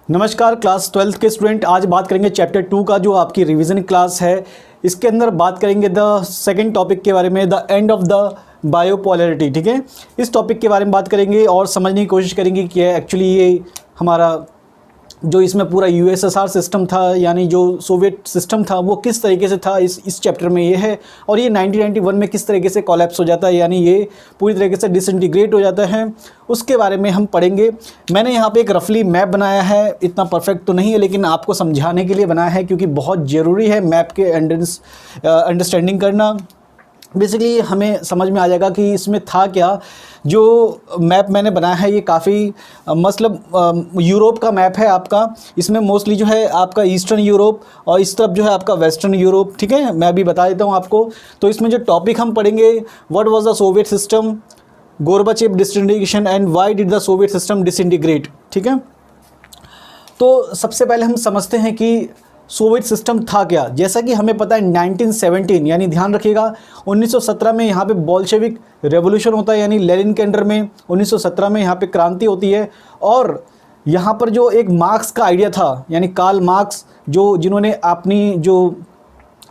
नमस्कार class 12th के student, आज बात करेंगे चैप्टर 2 का जो आपकी रिवीजन क्लास है। इसके अंदर बात करेंगे द सेकंड टॉपिक के बारे में, द एंड ऑफ द बायोपोलैरिटी। ठीक है, इस टॉपिक के बारे में बात करेंगे और समझने की कोशिश करेंगे कि एक्चुअली ये हमारा जो इसमें पूरा यूएसएसआर सिस्टम था, यानी जो सोवियत सिस्टम था, वो किस तरीके से था, इस चैप्टर में ये है। और ये 1991 में किस तरीके से कोलैप्स हो जाता है, यानी ये पूरी तरीके से डिसइंटीग्रेट हो जाता है, उसके बारे में हम पढ़ेंगे। मैंने यहाँ पे एक रफली मैप बनाया है, इतना परफेक्ट तो नहीं है लेकिन आपको समझाने के लिए बनाया है, क्योंकि बहुत ज़रूरी है मैप के अंडरस्टैंडिंग करना। बेसिकली हमें समझ में आ जाएगा कि इसमें था क्या। जो मैप मैंने बनाया है ये काफ़ी मतलब यूरोप का मैप है आपका। इसमें मोस्टली जो है आपका ईस्टर्न यूरोप और इस तरफ जो है आपका वेस्टर्न यूरोप। ठीक है, मैं अभी बता देता हूँ आपको। तो इसमें जो टॉपिक हम पढ़ेंगे, what was the Soviet system, Gorbachev disintegration and why did the Soviet system disintegrate. ठीक है, तो सबसे पहले हम समझते हैं कि सोवियत सिस्टम था क्या। जैसा कि हमें पता है 1917, यानी ध्यान रखिएगा 1917 में यहाँ पे बोल्शेविक रेवोल्यूशन होता है, यानी लेनिन के अंडर में 1917 में यहाँ पे क्रांति होती है। और यहाँ पर जो एक मार्क्स का आइडिया था, यानी कार्ल मार्क्स, जो जिन्होंने अपनी जो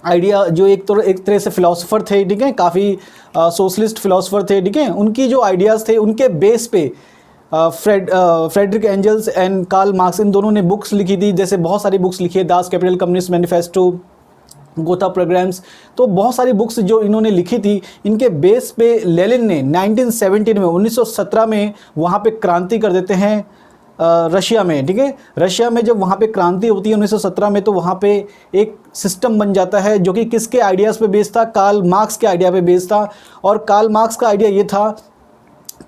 आइडिया, जो एक तरह से फ़िलासफ़र थे, ठीक है, काफ़ी सोशलिस्ट फ़िलासफ़र थे, ठीक है, उनकी जो आइडियाज़ थे उनके बेस पे Friedrich Engels and Karl Marx, इन दोनों ने बुक्स लिखी थी। जैसे बहुत सारी बुक्स लिखी है, Das Kapital, communist manifesto, Gotha programmes. तो बहुत सारी बुक्स जो इन्होंने लिखी थी, इनके बेस पे लेनिन ने 1917 में 1917 में वहाँ पे क्रांति कर देते हैं रशिया में। ठीक है, रशिया में जब वहाँ पे क्रांति होती है 1917 में, तो वहाँ पे एक सिस्टम बन जाता है जो कि किसके आइडियाज़ पे बेस्ड था, कार्ल मार्क्स के आइडिया पे बेस्ड था। और कार्ल मार्क्स का आइडिया ये था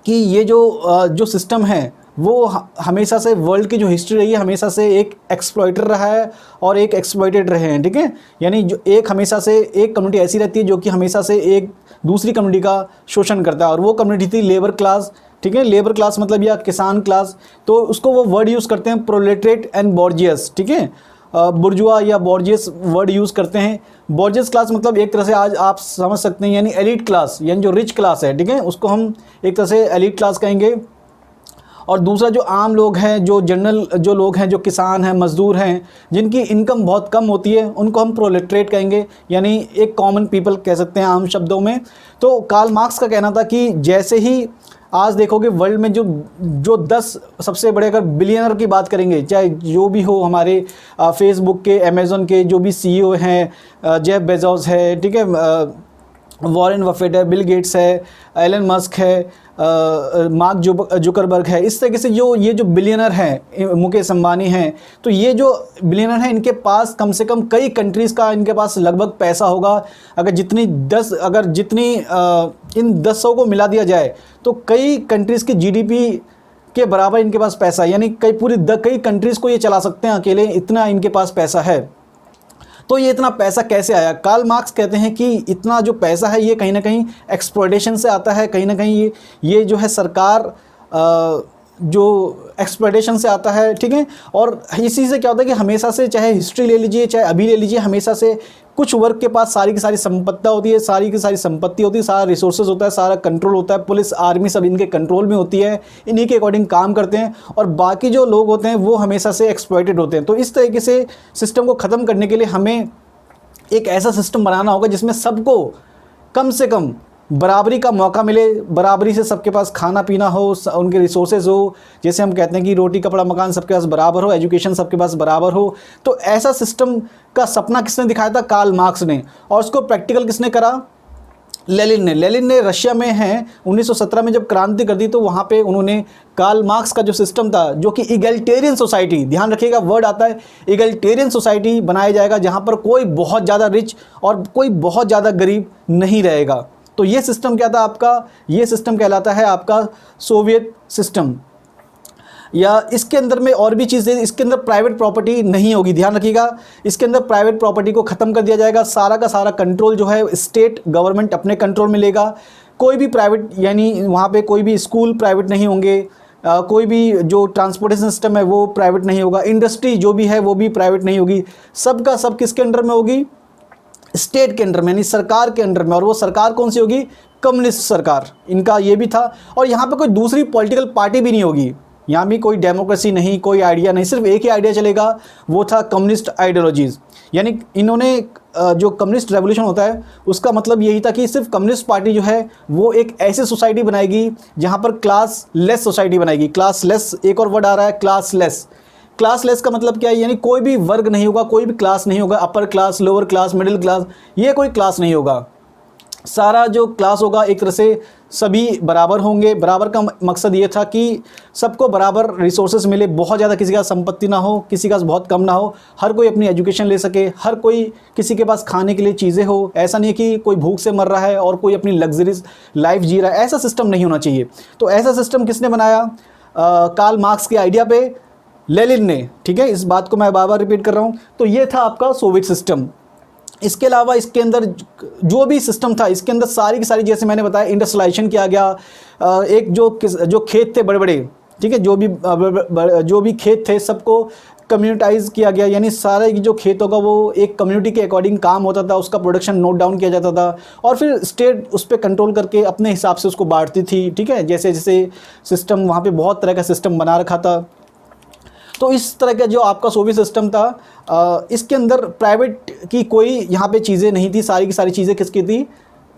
कि ये जो सिस्टम है वो हमेशा से वर्ल्ड की जो हिस्ट्री रही है, हमेशा से एक एक्सप्लॉइटर रहा है और एक एक्सप्लॉइटेड रहे हैं। ठीक है, यानी जो एक हमेशा से एक कम्युनिटी ऐसी रहती है जो कि हमेशा से एक दूसरी कम्युनिटी का शोषण करता है, और वो कम्युनिटी थी लेबर क्लास। ठीक है, लेबर क्लास मतलब या किसान क्लास, तो उसको वो वर्ड यूज़ करते हैं प्रोलेटरेट एंड बॉर्जियस। ठीक है, बुर्जुआ या बॉर्जियस वर्ड यूज़ करते हैं। बॉर्जियस क्लास मतलब एक तरह से आज आप समझ सकते हैं, यानी एलिट क्लास, यानी जो रिच क्लास है, ठीक है, उसको हम एक तरह से एलिट क्लास कहेंगे। और दूसरा जो आम लोग हैं, जो जनरल जो लोग हैं, जो किसान हैं, मज़दूर हैं, जिनकी इनकम बहुत कम होती है, उनको हम प्रोलेटरेट कहेंगे, यानी एक कॉमन पीपल कह सकते हैं आम शब्दों में। तो कार्ल मार्क्स का कहना था कि जैसे ही आज देखोगे वर्ल्ड में जो 10 सबसे बड़े, अगर बिलियनर की बात करेंगे, चाहे जो भी हो, हमारे फेसबुक के, अमेज़न के जो भी सीईओ हैं, जेफ बेजोस है, ठीक है, वॉरेन बफेट है, बिल गेट्स है, एलन मस्क है, मार्क जुकरबर्ग है, इस तरीके से ये जो बिलियनर हैं, मुकेश अंबानी हैं, तो ये जो बिलियनर हैं, इनके पास कम से कम कई कंट्रीज़ का इनके पास लगभग पैसा होगा। अगर जितनी इन 10 को मिला दिया जाए तो कई कंट्रीज़ की जीडीपी के बराबर इनके पास पैसा है, यानी कई कंट्रीज़ को ये चला सकते हैं अकेले, इतना इनके पास पैसा है। तो ये इतना पैसा कैसे आया? कार्ल मार्क्स कहते हैं कि इतना जो पैसा है ये कहीं ना कहीं एक्सप्लॉयटेशन से आता है, कहीं ना कहीं ये जो है सरकार जो एक्सप्लॉयटेशन से आता है। ठीक है, और इसी से क्या होता है कि हमेशा से, चाहे हिस्ट्री ले लीजिए, चाहे अभी ले लीजिए, हमेशा से कुछ वर्ग के पास सारी की सारी संपत्ति होती है, सारी की सारी संपत्ति होती है, सारा रिसोर्सेज होता है, सारा कंट्रोल होता है, पुलिस आर्मी सब इनके कंट्रोल में होती है, इन्हीं के अकॉर्डिंग काम करते हैं, और बाकी जो लोग होते हैं वो हमेशा से एक्सप्लॉइटेड होते हैं। तो इस तरीके से सिस्टम को ख़त्म करने के लिए हमें एक ऐसा सिस्टम बनाना होगा जिसमें सबको कम से कम बराबरी का मौका मिले, बराबरी से सबके पास खाना पीना हो, उनके रिसोर्सेज हो। जैसे हम कहते हैं कि रोटी कपड़ा मकान सबके पास बराबर हो, एजुकेशन सबके पास बराबर हो। तो ऐसा सिस्टम का सपना किसने दिखाया था? कार्ल मार्क्स ने। और उसको प्रैक्टिकल किसने करा? लेनिन ने रशिया में हैं 1917 में जब क्रांति कर दी, तो वहाँ पे उन्होंने कार्ल मार्क्स का जो सिस्टम था, जो कि इगैलिटेरियन सोसाइटी, ध्यान रखिएगा वर्ड आता है, इगैलिटेरियन सोसाइटी बनाया जाएगा, जहाँ पर कोई बहुत ज़्यादा रिच और कोई बहुत ज़्यादा गरीब नहीं रहेगा। तो ये सिस्टम क्या था आपका? ये सिस्टम कहलाता है आपका सोवियत सिस्टम। या इसके अंदर में और भी चीज़ें, इसके अंदर प्राइवेट प्रॉपर्टी नहीं होगी, ध्यान रखिएगा, इसके अंदर प्राइवेट प्रॉपर्टी को ख़त्म कर दिया जाएगा। सारा का सारा कंट्रोल जो है स्टेट गवर्नमेंट अपने कंट्रोल में लेगा। कोई भी प्राइवेट, यानी वहाँ पे कोई भी स्कूल प्राइवेट नहीं होंगे, कोई भी जो ट्रांसपोर्टेशन सिस्टम है वो प्राइवेट नहीं होगा, इंडस्ट्री जो भी है वो भी प्राइवेट नहीं होगी। सब का सब किसके अंडर में होगी? स्टेट के अंडर में, यानी सरकार के अंडर में। और वो सरकार कौन सी होगी? कम्युनिस्ट सरकार, इनका ये भी था। और यहाँ पे कोई दूसरी पॉलिटिकल पार्टी भी नहीं होगी, यहाँ भी कोई डेमोक्रेसी नहीं, कोई आइडिया नहीं, सिर्फ एक ही आइडिया चलेगा, वो था कम्युनिस्ट आइडियोलॉजीज़। यानी इन्होंने जो कम्युनिस्ट रेवोल्यूशन होता है उसका मतलब यही था कि सिर्फ कम्युनिस्ट पार्टी जो है वो एक ऐसी सोसाइटी बनाएगी जहाँ पर क्लास लेस सोसाइटी बनाएगी। क्लास लेस, एक और वर्ड आ रहा है क्लास लेस। क्लास लेस का मतलब क्या है? यानी कोई भी वर्ग नहीं होगा, कोई भी क्लास नहीं होगा, upper class, lower class, middle class, ये कोई क्लास नहीं होगा। सारा जो क्लास होगा एक तरह से सभी बराबर होंगे। बराबर का मकसद ये था कि सबको बराबर रिसोर्सेज मिले, बहुत ज़्यादा किसी का संपत्ति ना हो, किसी का बहुत कम ना हो, हर कोई अपनी एजुकेशन ले सके, हर कोई, किसी के पास खाने के लिए चीज़ें हो। ऐसा नहीं है कि कोई भूख से मर रहा है और कोई अपनी लग्जरीज लाइफ जी रहा है, ऐसा सिस्टम नहीं होना चाहिए। तो ऐसा सिस्टम किसने बनाया? कार्ल मार्क्स के आइडिया पे लेनिन ने, ठीक है, इस बात को मैं बार बार रिपीट कर रहा हूँ। तो ये था आपका सोवियत सिस्टम। इसके अलावा इसके अंदर जो भी सिस्टम था, इसके अंदर सारी की सारी, जैसे मैंने बताया, इंडस्ट्रियलाइजेशन किया गया। एक जो खेत थे बड़े बड़े, ठीक है, जो भी खेत थे सबको कम्युनिटाइज किया गया। यानी सारा जो खेत होगा वो एक कम्युनिटी के अकॉर्डिंग काम होता था, उसका प्रोडक्शन नोट डाउन किया जाता था और फिर स्टेट उस पर कंट्रोल करके अपने हिसाब से उसको बांटती थी, ठीक है। जैसे जैसे सिस्टम, वहाँ पे बहुत तरह का सिस्टम बना रखा था। तो इस तरह का जो आपका सोवियत सिस्टम था, इसके अंदर प्राइवेट की कोई यहाँ पे चीज़ें नहीं थी, सारी की सारी चीज़ें किसकी थी?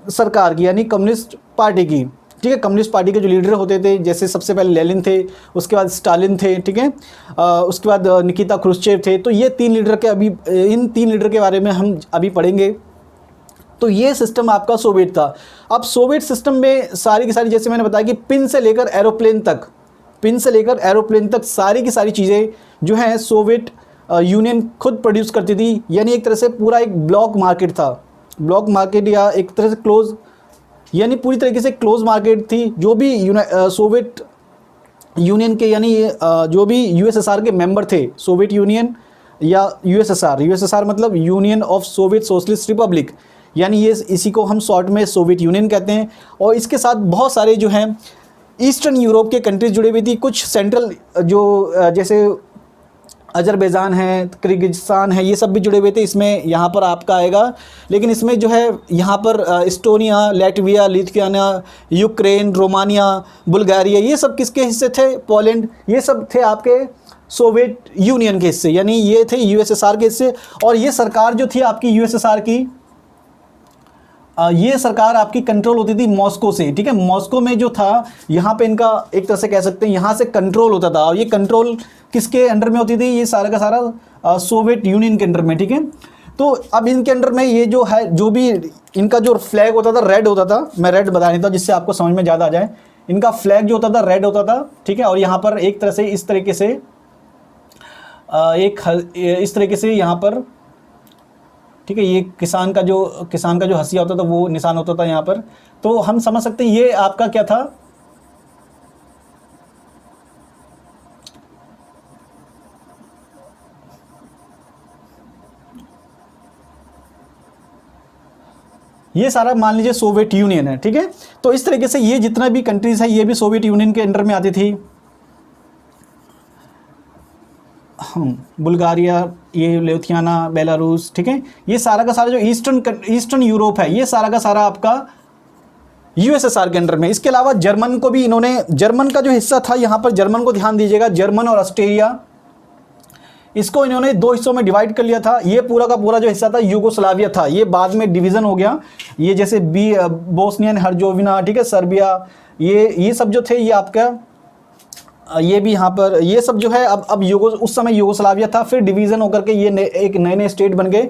सरकार की, यानी कम्युनिस्ट पार्टी की, ठीक है। कम्युनिस्ट पार्टी के जो लीडर होते थे, जैसे सबसे पहले लेनिन थे, उसके बाद स्टालिन थे, ठीक है, उसके बाद निकिता क्रुश्चेव थे। तो ये तीन लीडर के, अभी इन तीन लीडर के बारे में हम अभी पढ़ेंगे। तो ये सिस्टम आपका सोवियत था। अब सोवियत सिस्टम में सारी की सारी, जैसे मैंने बताया कि पिन से लेकर एरोप्लेन तक सारी की सारी चीज़ें जो हैं सोवियत यूनियन खुद प्रोड्यूस करती थी। यानी एक तरह से पूरा एक ब्लॉक मार्केट था, ब्लॉक मार्केट, या एक तरह से क्लोज, यानी पूरी तरीके से क्लोज मार्केट थी। जो भी सोवियत यूनियन के, यानी जो भी यूएसएसआर के मेंबर थे, सोवियत यूनियन या यूएसएसआर मतलब union of Soviet socialist Republic, यानी ये इसी को हम शॉर्ट में सोवियत यूनियन कहते हैं। और इसके साथ बहुत सारे जो हैं ईस्टर्न यूरोप के कंट्रीज जुड़े हुई थी, कुछ सेंट्रल जो जैसे अजरबैजान है, किर्गिस्तान है, ये सब भी जुड़े हुए थे इसमें, यहाँ पर आपका आएगा। लेकिन इसमें जो है यहाँ पर Estonia, Latvia, Lithuania, Ukraine, Romania, Bulgaria, ये सब किसके हिस्से थे? पोलैंड, ये सब थे आपके सोवियत यूनियन के हिस्से, यानी ये थे यूएसएसआर के हिस्से। और ये सरकार जो थी आपकी यूएसएसआर की, ये सरकार आपकी कंट्रोल होती थी मॉस्को से, ठीक है। मॉस्को में जो था, यहाँ पे इनका एक तरह से कह सकते हैं यहाँ से कंट्रोल होता था। और ये कंट्रोल किसके अंडर में होती थी? ये सारा का सारा सोवियत यूनियन के अंडर में, ठीक है। तो अब इनके अंडर में ये जो है, जो भी इनका जो फ्लैग होता था रेड होता था, मैं रेड बता देता हूँ जिससे आपको समझ में ज़्यादा आ जाए। इनका फ्लैग जो होता था रेड होता था, ठीक है। और यहाँ पर एक तरह से इस तरीके से इस तरीके से यहाँ पर, ठीक है, ये किसान का जो हंसिया होता था वो निशान होता था यहाँ पर। तो हम समझ सकते हैं ये आपका क्या था? ये सारा मान लीजिए सोवियत यूनियन है, ठीक है। तो इस तरीके से ये जितना भी कंट्रीज है ये भी सोवियत यूनियन के अंडर में आती थी। बुल्गारिया, ये लिथुआनिया, बेलारूस, ठीक है, ये सारा का सारा जो ईस्टर्न यूरोप है, ये सारा का सारा आपका यूएसएसआर के अंडर में। इसके अलावा जर्मन को भी इन्होंने, जर्मन का जो हिस्सा था यहाँ पर, जर्मन को ध्यान दीजिएगा, जर्मन और ऑस्ट्रिया, इसको इन्होंने दो हिस्सों में डिवाइड कर लिया था। ये पूरा का पूरा जो हिस्सा था यूगोस्लाविया था, ये बाद में डिवीज़न हो गया। ये जैसे बोस्नियन हर्जोविना, ठीक है, सर्बिया, ये सब जो थे ये आपका, ये भी यहाँ पर, ये सब जो है अब उस समय यूगोस्लाविया था, फिर डिवीज़न होकर के ये एक नए नए स्टेट बन गए।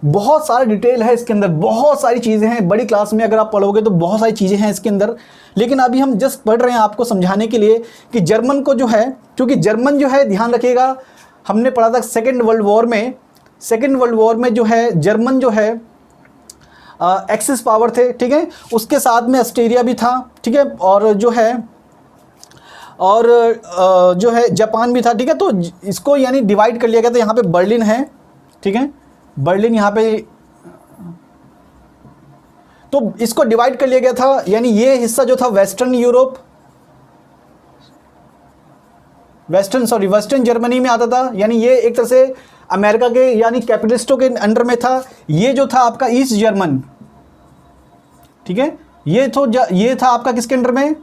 बहुत सारा डिटेल है इसके अंदर, बहुत सारी चीज़ें हैं, बड़ी क्लास में अगर आप पढ़ोगे तो बहुत सारी चीज़ें हैं इसके अंदर। लेकिन अभी हम जस्ट पढ़ रहे हैं आपको समझाने के लिए कि जर्मन को जो है, क्योंकि जर्मन जो है, ध्यान रखिएगा, हमने पढ़ा था सेकेंड वर्ल्ड वॉर में जो है जर्मन जो है एक्सिस पावर थे, ठीक है। उसके साथ में ऑस्ट्रेलिया भी था, ठीक है, और जो है जापान भी था, ठीक है। तो इसको यानी डिवाइड कर लिया गया था। यहाँ पे बर्लिन है, ठीक है, बर्लिन यहाँ पे, तो इसको डिवाइड कर लिया गया था। यानी ये हिस्सा जो था वेस्टर्न जर्मनी में आता था, यानी ये एक तरह से अमेरिका के यानी कैपिटलिस्टों के अंडर में था। ये जो था आपका ईस्ट जर्मन, ठीक है, ये था आपका किसके अंडर में?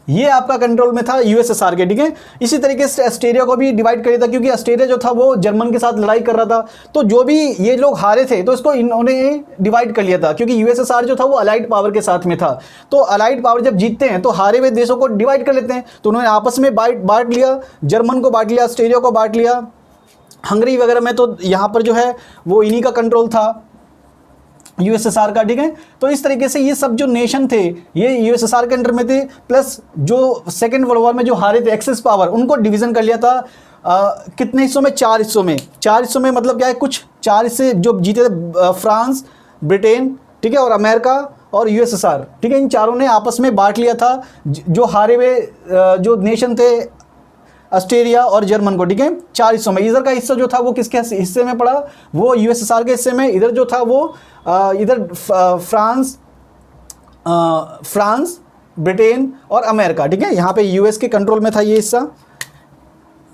ये आपका कंट्रोल में था यूएसएसआर के, ठीक है। इसी तरीके से ऑस्ट्रेलिया को भी डिवाइड कर दिया था, क्योंकि ऑस्ट्रेलिया जो था वो जर्मन के साथ लड़ाई कर रहा था, तो जो भी ये लोग हारे थे तो इसको इन्होंने डिवाइड कर लिया था, क्योंकि यूएसएसआर जो था वो अलाइड पावर के साथ में था। तो अलाइड पावर जब जीतते हैं तो हारे हुए देशों को डिवाइड कर लेते हैं, तो उन्होंने आपस में बांट लिया, जर्मन को बांट लिया, ऑस्ट्रेलिया को बांट लिया, हंगरी वगैरह में तो यहाँ पर जो है वो इन्हीं का कंट्रोल था, यूएसएसआर का, ठीक है। तो इस तरीके से ये सब जो नेशन थे ये यूएसएसआर के अंडर में थे, प्लस जो सेकेंड वर्ल्ड वॉर में जो हारे थे एक्सेस पावर, उनको डिवीजन कर लिया था कितने हिस्सों में, 4 हिस्सों में। 4 हिस्सों में मतलब क्या है, कुछ 4 हिस्से जो जीते थे फ्रांस, ब्रिटेन, ठीक है, और अमेरिका और यूएसएसआर, ठीक है। इन चारों ने आपस में बांट लिया था जो हारे हुए जो नेशन थे ऑस्ट्रेलिया और जर्मन को, ठीक है, 4 हिस्सों में। इधर का हिस्सा जो था वो किसके हिस्से में पड़ा, वो यूएसएसआर के हिस्से में। इधर जो था वो इधर फ्रांस, ब्रिटेन और अमेरिका, ठीक है। यहाँ पे यूएस के कंट्रोल में था ये हिस्सा,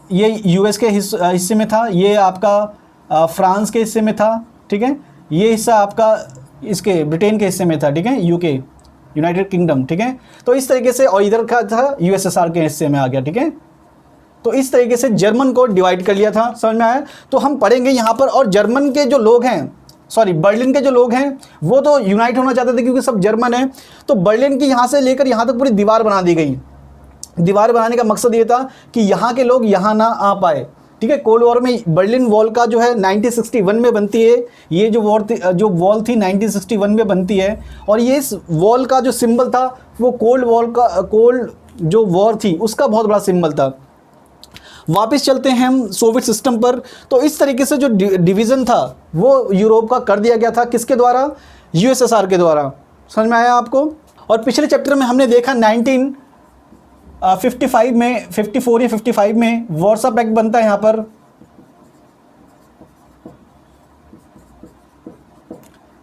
ये यूएस के हिस्से में था, ये आपका फ्रांस के हिस्से में था, ठीक है। ये हिस्सा आपका इसके ब्रिटेन के हिस्से में था, ठीक है, यूके, यूनाइटेड किंगडम, ठीक है। तो इस तरीके से, और इधर का था यूएसएसआर के हिस्से में आ गया, ठीक है। तो इस तरीके से जर्मन को डिवाइड कर लिया था, समझ में आया। तो हम पढ़ेंगे यहाँ पर, और जर्मन के जो लोग हैं, सॉरी बर्लिन के जो लोग हैं वो तो यूनाइट होना चाहते थे क्योंकि सब जर्मन है, तो बर्लिन की यहाँ से लेकर यहाँ तक पूरी दीवार बना दी गई। दीवार बनाने का मकसद ये था कि यहाँ के लोग यहाँ ना आ पाए, ठीक है। कोल्ड वॉर में बर्लिन वॉल का जो है 1961 में बनती है, ये जो वॉल थी 1961 में बनती है, और ये इस वॉल का जो सिंबल था वो कोल्ड जो वॉर थी उसका बहुत बड़ा सिंबल था। वापस चलते हैं हम सोवियत सिस्टम पर। तो इस तरीके से जो डिवीज़न था वो यूरोप का कर दिया गया था, किसके द्वारा, यूएसएसआर के द्वारा, समझ में आया आपको। और पिछले चैप्टर में हमने देखा 1955 में, 54 या 55 में वार्सा पैक्ट बनता है। यहाँ पर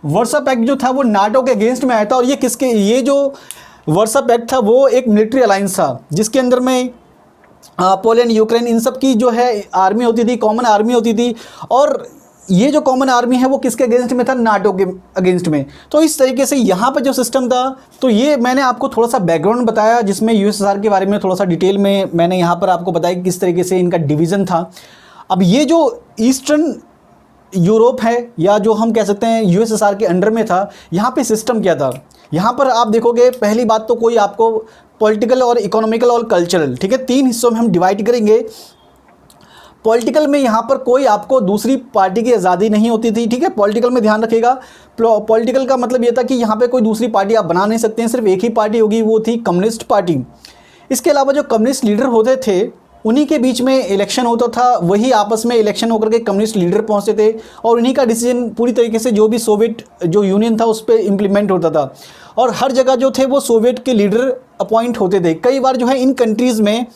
वार्सा पैक्ट जो था वो नाटो के अगेंस्ट में आया था, और ये जो वार्सा पैक्ट था वो एक मिलिट्री अलायंस था जिसके अंदर में पोलैंड, यूक्रेन, इन सब की जो है आर्मी होती थी, कॉमन आर्मी होती थी। और ये जो कॉमन आर्मी है वो किसके अगेंस्ट में था, नाटो के अगेंस्ट में। तो इस तरीके से यहाँ पर जो सिस्टम था, तो ये मैंने आपको थोड़ा सा बैकग्राउंड बताया जिसमें यूएसएसआर के बारे में थोड़ा सा डिटेल में मैंने यहाँ पर आपको बताया कि किस तरीके से इनका डिवीज़न था। अब ये जो ईस्टर्न यूरोप है, या जो हम कह सकते हैं यूएसएसआर के अंडर में था, यहाँ पे सिस्टम क्या था। यहाँ पर आप देखोगे, पहली बात तो कोई आपको पॉलिटिकल और इकोनॉमिकल और कल्चरल, ठीक है, 3 हिस्सों में हम डिवाइड करेंगे। पॉलिटिकल में यहाँ पर कोई आपको दूसरी पार्टी की आज़ादी नहीं होती थी, ठीक है। पॉलिटिकल में ध्यान रखिएगा, पॉलिटिकल का मतलब ये था कि यहाँ पे कोई दूसरी पार्टी आप बना नहीं सकते हैं, सिर्फ एक ही पार्टी होगी, वो थी कम्युनिस्ट पार्टी। इसके अलावा जो कम्युनिस्ट लीडर होते थे उन्हीं के बीच में इलेक्शन होता था, वही आपस में इलेक्शन होकर के कम्युनिस्ट लीडर पहुंचते थे, और उन्हीं का डिसीजन पूरी तरीके से जो भी सोवियत जो यूनियन था उस पर इम्प्लीमेंट होता था। और हर जगह जो थे वो सोवियत के लीडर अपॉइंट होते थे। कई बार जो है इन कंट्रीज़ में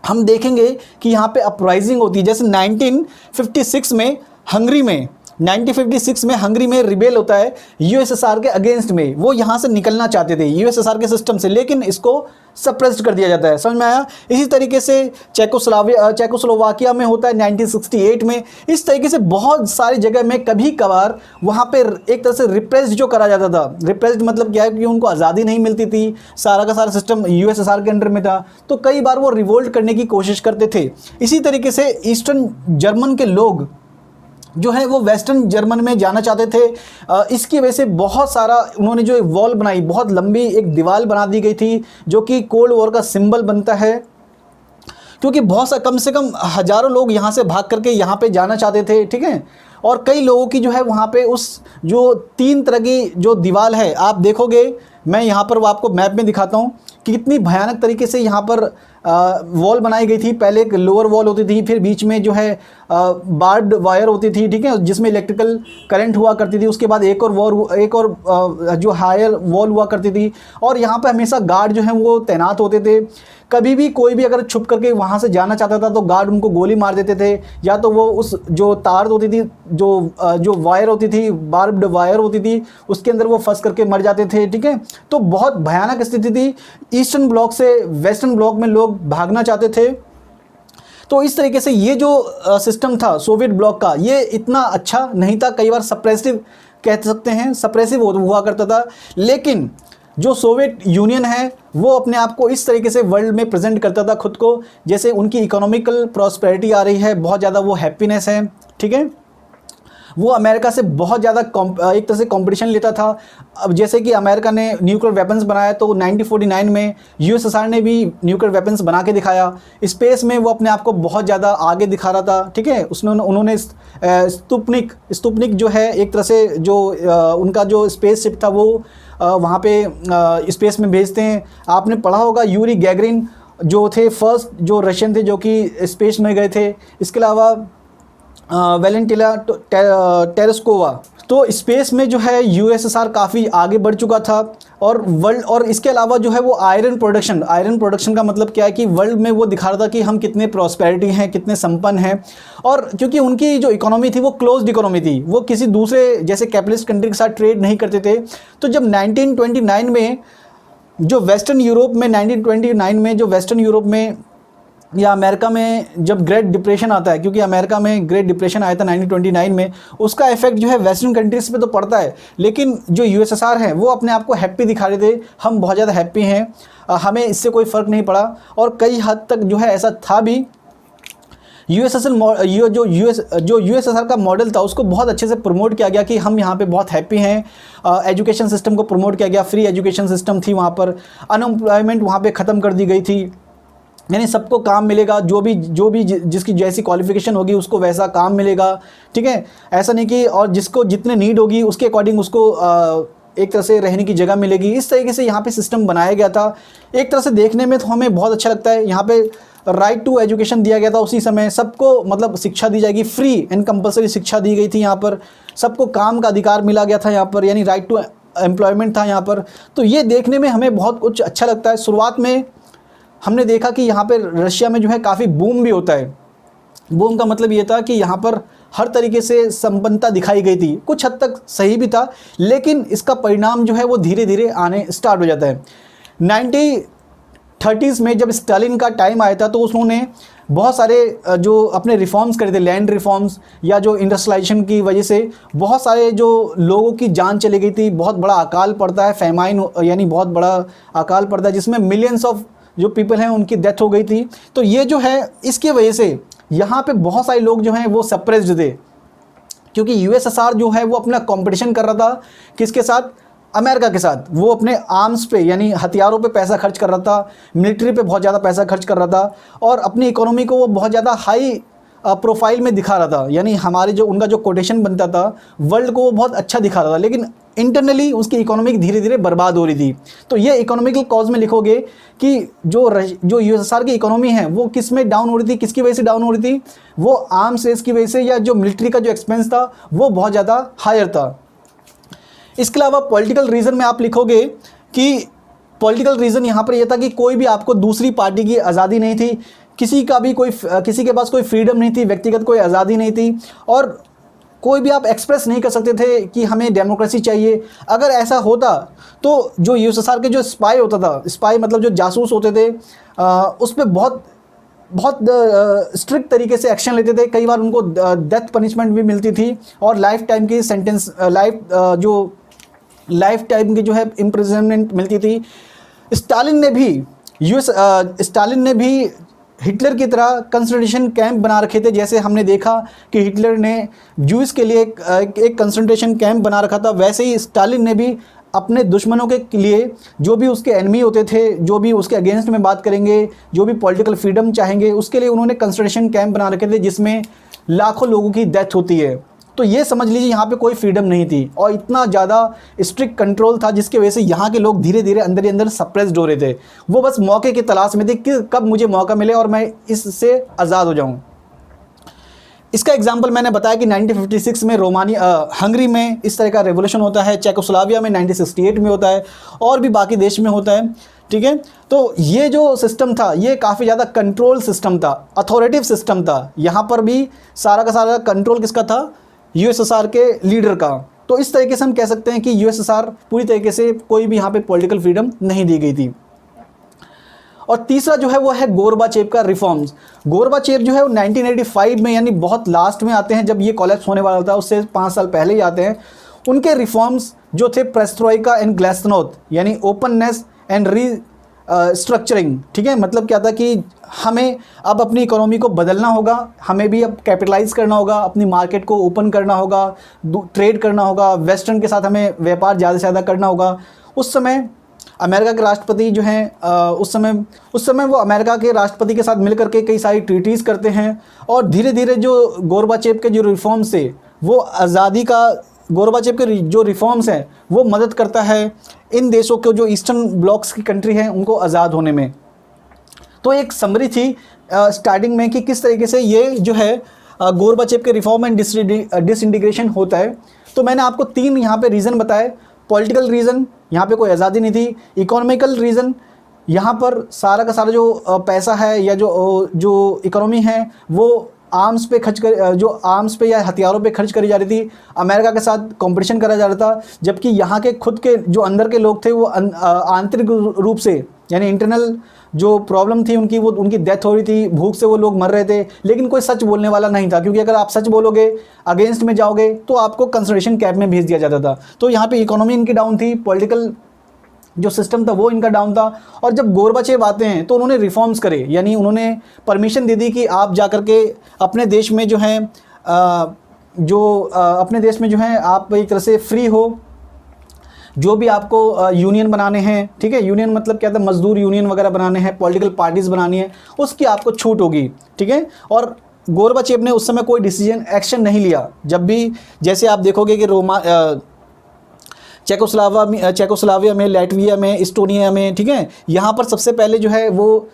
हम देखेंगे कि यहाँ पे अपराइजिंग होती है, जैसे 1956 में हंगरी में 1956 में हंगरी में रिबेल होता है यूएसएसआर के अगेंस्ट में। वो यहाँ से निकलना चाहते थे यूएसएसआर के सिस्टम से, लेकिन इसको सप्रेस्ड कर दिया जाता है, समझ में आया। इसी तरीके से चेकोस्लोवाकिया में होता है 1968 में। इस तरीके से बहुत सारी जगह में कभी कभार वहाँ पे एक तरह से रिप्रेस्ड जो करा जाता था। रिप्रेस्ड मतलब क्या है कि उनको आज़ादी नहीं मिलती थी, सारा का सारा सिस्टम यूएसएसआर के अंडर में था, तो कई बार वो रिवोल्ट करने की कोशिश करते थे। इसी तरीके से ईस्टर्न जर्मन के लोग जो है वो वेस्टर्न जर्मन में जाना चाहते थे। इसकी वजह से बहुत सारा उन्होंने जो एक वॉल बनाई, बहुत लंबी एक दीवार बना दी गई थी जो कि कोल्ड वॉर का सिंबल बनता है, क्योंकि बहुत सा कम से कम हज़ारों लोग यहाँ से भाग करके यहाँ पे जाना चाहते थे, ठीक है। और कई लोगों की जो है वहाँ पे उस जो 3 तरह की जो दीवार है, आप देखोगे, मैं यहाँ पर वो आपको मैप में दिखाता हूँ कि कितनी भयानक तरीके से यहाँ पर वॉल बनाई गई थी। पहले एक लोअर वॉल होती थी, फिर बीच में जो है बार्ब्ड वायर होती थी, ठीक है, जिसमें इलेक्ट्रिकल करंट हुआ करती थी। उसके बाद एक और जो हायर वॉल हुआ करती थी, और यहाँ पे हमेशा गार्ड जो हैं वो तैनात होते थे। कभी भी कोई भी अगर छुप करके वहाँ से जाना चाहता था तो गार्ड उनको गोली मार देते थे, या तो वो उस जो तार होती थी, जो वायर होती थी, बार्ब्ड वायर होती थी, उसके अंदर वो फंस करके मर जाते थे, ठीक है। तो बहुत भयानक स्थिति थी। ईस्टर्न ब्लॉक से वेस्टर्न ब्लॉक में लोग भागना चाहते थे। तो इस तरीके से ये जो सिस्टम था सोवियत ब्लॉक का, ये इतना अच्छा नहीं था, कई बार सप्रेसिव कह सकते हैं, सप्रेसिव हुआ करता था। लेकिन जो सोवियत यूनियन है वो अपने आप को इस तरीके से वर्ल्ड में प्रेजेंट करता था खुद को, जैसे उनकी इकोनॉमिकल प्रॉस्पेरिटी आ रही है, बहुत ज़्यादा वो हैप्पीनेस है, ठीक है। वो अमेरिका से बहुत ज़्यादा एक तरह से कंपटीशन लेता था। अब जैसे कि अमेरिका ने न्यूक्लियर वेपन्स बनाया तो 1949 में यूएसएसआर ने भी न्यूक्लियर वेपन्स बना के दिखाया। स्पेस में वो अपने आप को बहुत ज़्यादा आगे दिखा रहा था, ठीक है। उन्होंने स्तुपनिक जो है एक तरह से जो उनका जो स्पेस शिप था वो वहाँ पे स्पेस में भेजते हैं। आपने पढ़ा होगा यूरी गैगरिन जो थे फर्स्ट जो रशियन थे जो कि स्पेस में गए थे। इसके अलावा वेलेंटिना टेरेस्कोवा। तो स्पेस में जो है यूएसएसआर काफ़ी आगे बढ़ चुका था। और वर्ल्ड और इसके अलावा जो है वो आयरन प्रोडक्शन का मतलब क्या है कि वर्ल्ड में वो दिखा रहा था कि हम कितने प्रॉस्पेरिटी हैं, कितने संपन्न हैं। और क्योंकि उनकी जो इकोनॉमी थी वो क्लोज्ड इकोनॉमी थी, वो किसी दूसरे जैसे कैपिटलिस्ट कंट्री के साथ ट्रेड नहीं करते थे। तो जब 1929 में जो वेस्टर्न यूरोप में या अमेरिका में जब ग्रेट डिप्रेशन आता है, क्योंकि अमेरिका में ग्रेट डिप्रेशन आया था 1929 में, उसका इफेक्ट जो है वेस्टर्न कंट्रीज़ पे तो पड़ता है, लेकिन जो यूएसएसआर है वो अपने आप को हैप्पी दिखा रहे थे, हम बहुत ज़्यादा हैप्पी हैं, हमें इससे कोई फ़र्क नहीं पड़ा। और कई हद तक जो है ऐसा था भी। जो यूएसएसआर का मॉडल था उसको बहुत अच्छे से प्रमोट किया गया कि हम यहाँ पे बहुत हैप्पी हैं। एजुकेशन सिस्टम को प्रमोट किया गया, फ्री एजुकेशन सिस्टम थी वहाँ पर, अनएम्प्लॉयमेंट वहाँ पे ख़त्म कर दी गई थी, यानी सबको काम मिलेगा, जो भी जिसकी जैसी क्वालिफिकेशन होगी उसको वैसा काम मिलेगा, ठीक है। ऐसा नहीं कि और जिसको जितने नीड होगी उसके अकॉर्डिंग उसको एक तरह से रहने की जगह मिलेगी। इस तरीके से यहाँ पे सिस्टम बनाया गया था। एक तरह से देखने में तो हमें बहुत अच्छा लगता है। यहाँ पे राइट टू एजुकेशन दिया गया था उसी समय, सबको मतलब शिक्षा दी जाएगी, फ्री एंड कंपलसरी शिक्षा दी गई थी यहाँ पर, सबको काम का अधिकार मिला गया था यहाँ पर, यानी राइट टू एम्प्लॉयमेंट था यहाँ पर। तो ये देखने में हमें बहुत कुछ अच्छा लगता है। शुरुआत में हमने देखा कि यहाँ पे रशिया में जो है काफ़ी बूम भी होता है। बूम का मतलब ये था कि यहाँ पर हर तरीके से संपन्नता दिखाई गई थी, कुछ हद तक सही भी था, लेकिन इसका परिणाम जो है वो धीरे धीरे आने स्टार्ट हो जाता है। 1930s में जब स्टालिन का टाइम आया था तो उन्होंने बहुत सारे जो अपने रिफॉर्म्स करे थे, लैंड रिफॉर्म्स या जो इंडस्ट्रियलाइजेशन की वजह से बहुत सारे जो लोगों की जान चली गई थी, बहुत बड़ा अकाल पड़ता है, फेमाइन यानी बहुत बड़ा अकाल पड़ता है जिसमें मिलियंस ऑफ जो पीपल हैं उनकी डेथ हो गई थी। तो ये जो है इसकी वजह से यहाँ पे बहुत सारे लोग जो हैं वो सप्रेस्ड थे, क्योंकि यूएसएसआर जो है वो अपना कंपटीशन कर रहा था किसके साथ, अमेरिका के साथ। वो अपने आर्म्स पे यानी हथियारों पे पैसा खर्च कर रहा था, मिलिट्री पे बहुत ज़्यादा पैसा खर्च कर रहा था, और अपनी इकोनॉमी को वो बहुत ज़्यादा हाई प्रोफाइल में दिखा रहा था, यानी हमारे जो उनका जो कोटेशन बनता था वर्ल्ड को वो बहुत अच्छा दिखा रहा था, लेकिन इंटरनली उसकी इकोनॉमी धीरे धीरे बर्बाद हो रही थी। तो ये इकोनॉमिकल कॉज में लिखोगे कि जो यूएसएसआर की इकोनॉमी है वो किस में डाउन हो रही थी, किसकी वजह से डाउन हो रही थी, वो आर्म्स रेस की वजह से, या जो मिलिट्री का जो एक्सपेंस था वो बहुत ज़्यादा हायर था। इसके अलावा पॉलिटिकल रीज़न में आप लिखोगे कि पॉलिटिकल रीज़न यहाँ पर यह था कि कोई भी आपको दूसरी पार्टी की आज़ादी नहीं थी, किसी के पास कोई फ्रीडम नहीं थी, व्यक्तिगत कोई आज़ादी नहीं थी, और कोई भी आप एक्सप्रेस नहीं कर सकते थे कि हमें डेमोक्रेसी चाहिए। अगर ऐसा होता तो जो यूएसएसआर के जो स्पाई होता था, स्पाई मतलब जो जासूस होते थे, उस पर बहुत स्ट्रिक्ट तरीके से एक्शन लेते थे। कई बार उनको डेथ पनिशमेंट भी मिलती थी और लाइफ टाइम की सेंटेंस लाइफ टाइम की जो है इम्प्रिजनमेंट मिलती थी। स्टालिन ने भी हिटलर की तरह कंसंट्रेशन कैंप बना रखे थे। जैसे हमने देखा कि हिटलर ने ज्यूज़ के लिए एक कंसंट्रेशन कैंप बना रखा था, वैसे ही स्टालिन ने भी अपने दुश्मनों के लिए, जो भी उसके एनिमी होते थे, जो भी उसके अगेंस्ट में बात करेंगे, जो भी पॉलिटिकल फ्रीडम चाहेंगे, उसके लिए उन्होंने कंसंट्रेशन कैंप बना रखे थे जिसमें लाखों लोगों की डेथ होती है। तो ये समझ लीजिए यहाँ पे कोई फ्रीडम नहीं थी और इतना ज़्यादा स्ट्रिक्ट कंट्रोल था जिसकी वजह से यहाँ के लोग धीरे धीरे अंदर ही अंदर सप्रेस्ड हो रहे थे। वो बस मौके की तलाश में थे कि कब मुझे मौका मिले और मैं इससे आज़ाद हो जाऊँ। इसका एग्जाम्पल मैंने बताया कि 1956 में हंगरी में इस तरह का रेवोल्यूशन होता है, चेकोस्लोवाकिया में 1968 में होता है, और भी बाकी देश में होता है, ठीक है। तो ये जो सिस्टम था ये काफ़ी ज़्यादा कंट्रोल सिस्टम था, अथॉरिटिव सिस्टम था। यहाँ पर भी सारा का सारा कंट्रोल किसका था, यूएसएसआर के लीडर का। तो इस तरीके से हम कह सकते हैं कि यूएसएसआर पूरी तरीके से कोई भी यहाँ पे पॉलिटिकल फ्रीडम नहीं दी गई थी। और तीसरा जो है वो है गोरबाचेव का रिफॉर्म्स। गोरबाचेव जो है वो 1985 में, यानी बहुत लास्ट में आते हैं, जब ये कोलैप्स होने वाला था उससे 5 साल पहले ही आते हैं। उनके रिफॉर्म्स जो थे पेरेस्ट्रोइका एंड ग्लासनोस्ट, यानी ओपननेस एंड स्ट्रक्चरिंग। ठीक है, मतलब क्या था कि हमें अब अपनी इकोनॉमी को बदलना होगा, हमें भी अब कैपिटलाइज करना होगा, अपनी मार्केट को ओपन करना होगा, ट्रेड करना होगा, वेस्टर्न के साथ हमें व्यापार ज़्यादा से ज़्यादा करना होगा। उस समय अमेरिका के राष्ट्रपति जो हैं उस समय वो अमेरिका के राष्ट्रपति के साथ मिलकर के कई सारी ट्रीटीज़ करते हैं, और धीरे धीरे जो गोरबाचेव के जो रिफॉर्म्स थे वो आज़ादी का, गोरबाचेव के जो रिफॉर्म्स हैं वो मदद करता है इन देशों को जो ईस्टर्न ब्लॉक्स की कंट्री हैं उनको आज़ाद होने में। तो एक समरी थी स्टार्टिंग में कि किस तरीके से ये जो है गोरबाचेव के रिफॉर्म एंड डिसइंटीग्रेशन होता है। तो मैंने आपको 3 यहाँ पे रीज़न बताए। पॉलिटिकल रीज़न, यहाँ पे कोई आज़ादी नहीं थी। इकोनॉमिकल रीज़न, यहाँ पर सारा का सारा जो पैसा है या जो इकोनॉमी है वो आर्म्स पे खर्च कर, जो आर्म्स पे या हथियारों पे खर्च करी जा रही थी, अमेरिका के साथ कंपटीशन करा जा रहा था। जबकि यहाँ के खुद के जो अंदर के लोग थे वो आंतरिक रूप से, यानी इंटरनल जो प्रॉब्लम थी उनकी, वो उनकी डेथ हो रही थी, भूख से वो लोग मर रहे थे, लेकिन कोई सच बोलने वाला नहीं था, क्योंकि अगर आप सच बोलोगे, अगेंस्ट में जाओगे, तो आपको कंसंट्रेशन कैंप में भेज दिया जाता था। तो यहाँ पे इकोनॉमी इनकी डाउन थी, पॉलिटिकल जो सिस्टम था वो इनका डाउन था। और जब गोरबाचेव आते हैं तो उन्होंने रिफॉर्म्स करे, यानी उन्होंने परमिशन दे दी कि आप जा कर के अपने देश में जो है अपने देश में जो है आप एक तरह से फ्री हो, जो भी आपको यूनियन बनाने हैं, ठीक है, यूनियन मतलब क्या था, मजदूर यूनियन वगैरह बनाने हैं, पॉलिटिकल पार्टीज़ बनानी है, उसकी आपको छूट होगी। ठीक है, और गोरबाचेव ने उस समय कोई डिसीजन एक्शन नहीं लिया। जब भी जैसे आप देखोगे कि चेकोस्लाविया में, लैटविया में, इस्टोनिया में, ठीक है, यहाँ पर सबसे पहले जो है वो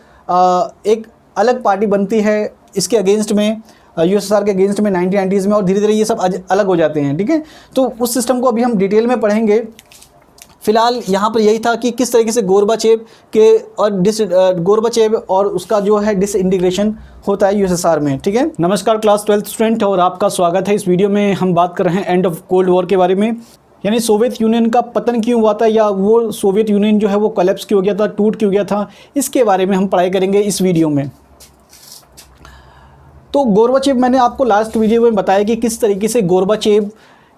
एक अलग पार्टी बनती है इसके अगेंस्ट में, यूएसएसआर के अगेंस्ट में 1990s में, और धीरे धीरे ये सब अलग हो जाते हैं। ठीक है, तो उस सिस्टम को अभी हम डिटेल में पढ़ेंगे। फिलहाल यहाँ पर यही था कि किस तरीके से गोरबाचेव और उसका जो है डिसइंटीग्रेशन होता है यूएसएसआर में। ठीक है, नमस्कार क्लास 12th स्टूडेंट, और आपका स्वागत है। इस वीडियो में हम बात कर रहे हैं एंड ऑफ कोल्ड वॉर के बारे में, यानी सोवियत यूनियन का पतन क्यों हुआ था, या वो सोवियत यूनियन जो है वो कोलैप्स क्यों हो गया था, टूट क्यों गया था, इसके बारे में हम पढ़ाई करेंगे इस वीडियो में। तो गोरबाचेव, मैंने आपको लास्ट वीडियो में बताया कि किस तरीके से गोरबाचेव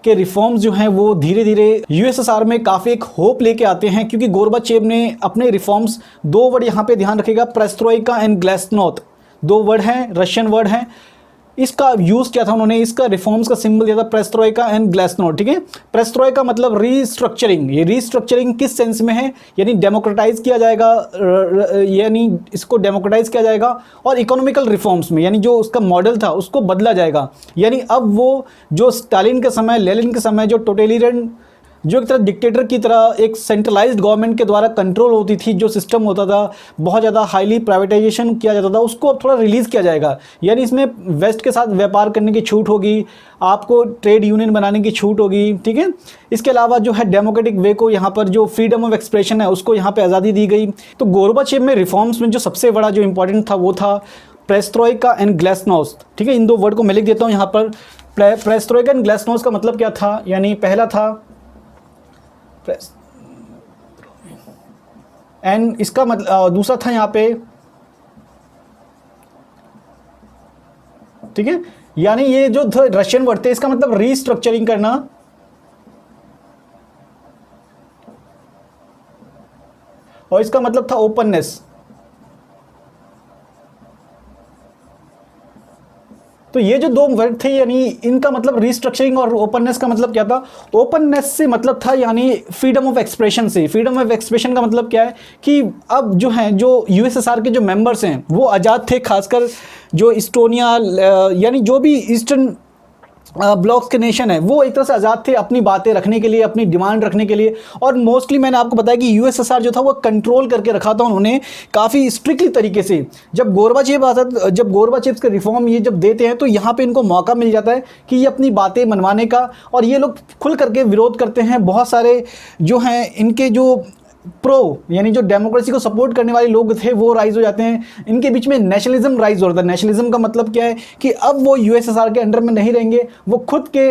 के रिफॉर्म्स जो हैं वो धीरे धीरे यूएसएसआर में काफ़ी एक होप लेके आते हैं, क्योंकि गोरबाचेव ने अपने रिफॉर्म्स, 2 वर्ड यहाँ पे ध्यान रखिएगा, पेरेस्ट्रोइका एंड ग्लासनोस्ट, 2 वर्ड हैं, रशियन वर्ड हैं। इसका यूज़ क्या था उन्होंने, इसका रिफॉर्म्स का सिंबल दिया था पेरेस्ट्रोइका एंड ग्लासनोस्ट। ठीक है, पेरेस्ट्रोइका मतलब रीस्ट्रक्चरिंग। ये रीस्ट्रक्चरिंग किस सेंस में है, यानी डेमोक्रेटाइज किया जाएगा, यानी इसको डेमोक्रेटाइज किया जाएगा, और इकोनॉमिकल रिफॉर्म्स में, यानी जो उसका मॉडल था उसको बदला जाएगा। यानी अब वो जो स्टालिन के समय, लेनिन के समय जो टोटलिटरियन, जो एक तरह डिक्टेटर की तरह एक सेंट्रलाइज्ड गवर्नमेंट के द्वारा कंट्रोल होती थी, जो सिस्टम होता था, बहुत ज़्यादा हाईली प्राइवेटाइजेशन किया जाता था, उसको अब थोड़ा रिलीज़ किया जाएगा। यानी इसमें वेस्ट के साथ व्यापार करने की छूट होगी, आपको ट्रेड यूनियन बनाने की छूट होगी। ठीक है, इसके अलावा जो है डेमोक्रेटिक वे को, यहाँ पर जो फ्रीडम ऑफ एक्सप्रेशन है उसको यहाँ पर आज़ादी दी गई। तो गोरबाचेव में रिफॉर्म्स में जो सबसे बड़ा जो इंपॉर्टेंट था वो था पेरेस्ट्रोइका एंड ग्लासनोस्ट। ठीक है, इन 2 वर्ड को मैं लिख देता हूँ यहाँ पर। पेरेस्ट्रोइका एंड ग्लासनोस्ट का मतलब क्या था, यानी पहला था एंड इसका मतलब, दूसरा था यहाँ पे, ठीक है, यानी ये जो रशियन वर्ड थे, इसका मतलब रीस्ट्रक्चरिंग करना, और इसका मतलब था ओपननेस। तो ये जो 2 वर्ड थे, यानी इनका मतलब रीस्ट्रक्चरिंग और ओपननेस का मतलब क्या था। ओपननेस से मतलब था यानी फ्रीडम ऑफ एक्सप्रेशन से। फ्रीडम ऑफ एक्सप्रेशन का मतलब क्या है कि अब जो हैं, जो यूएसएसआर के जो मेंबर्स हैं वो आज़ाद थे, खासकर जो इस्टोनिया, यानी जो भी ईस्टर्न ब्लॉक्स के नेशन है वो एक तरह से आज़ाद थे अपनी बातें रखने के लिए, अपनी डिमांड रखने के लिए। और मोस्टली मैंने आपको बताया कि यूएसएसआर जो था वो कंट्रोल करके रखा था उन्होंने काफ़ी स्ट्रिक्टली तरीके से। जब गोरबाचेव के रिफॉर्म ये जब देते हैं तो यहाँ पे इनको मौका मिल जाता है कि ये अपनी बातें मनवाने का, और ये लोग खुल करके विरोध करते हैं। बहुत सारे जो हैं इनके जो प्रो, यानी जो डेमोक्रेसी को सपोर्ट करने वाले लोग थे वो राइज हो जाते हैं। इनके बीच में नेशनलिज्म राइज हो रहा था। नेशनलिज्म का मतलब क्या है कि अब वो यूएसएसआर के अंडर में नहीं रहेंगे, वो खुद के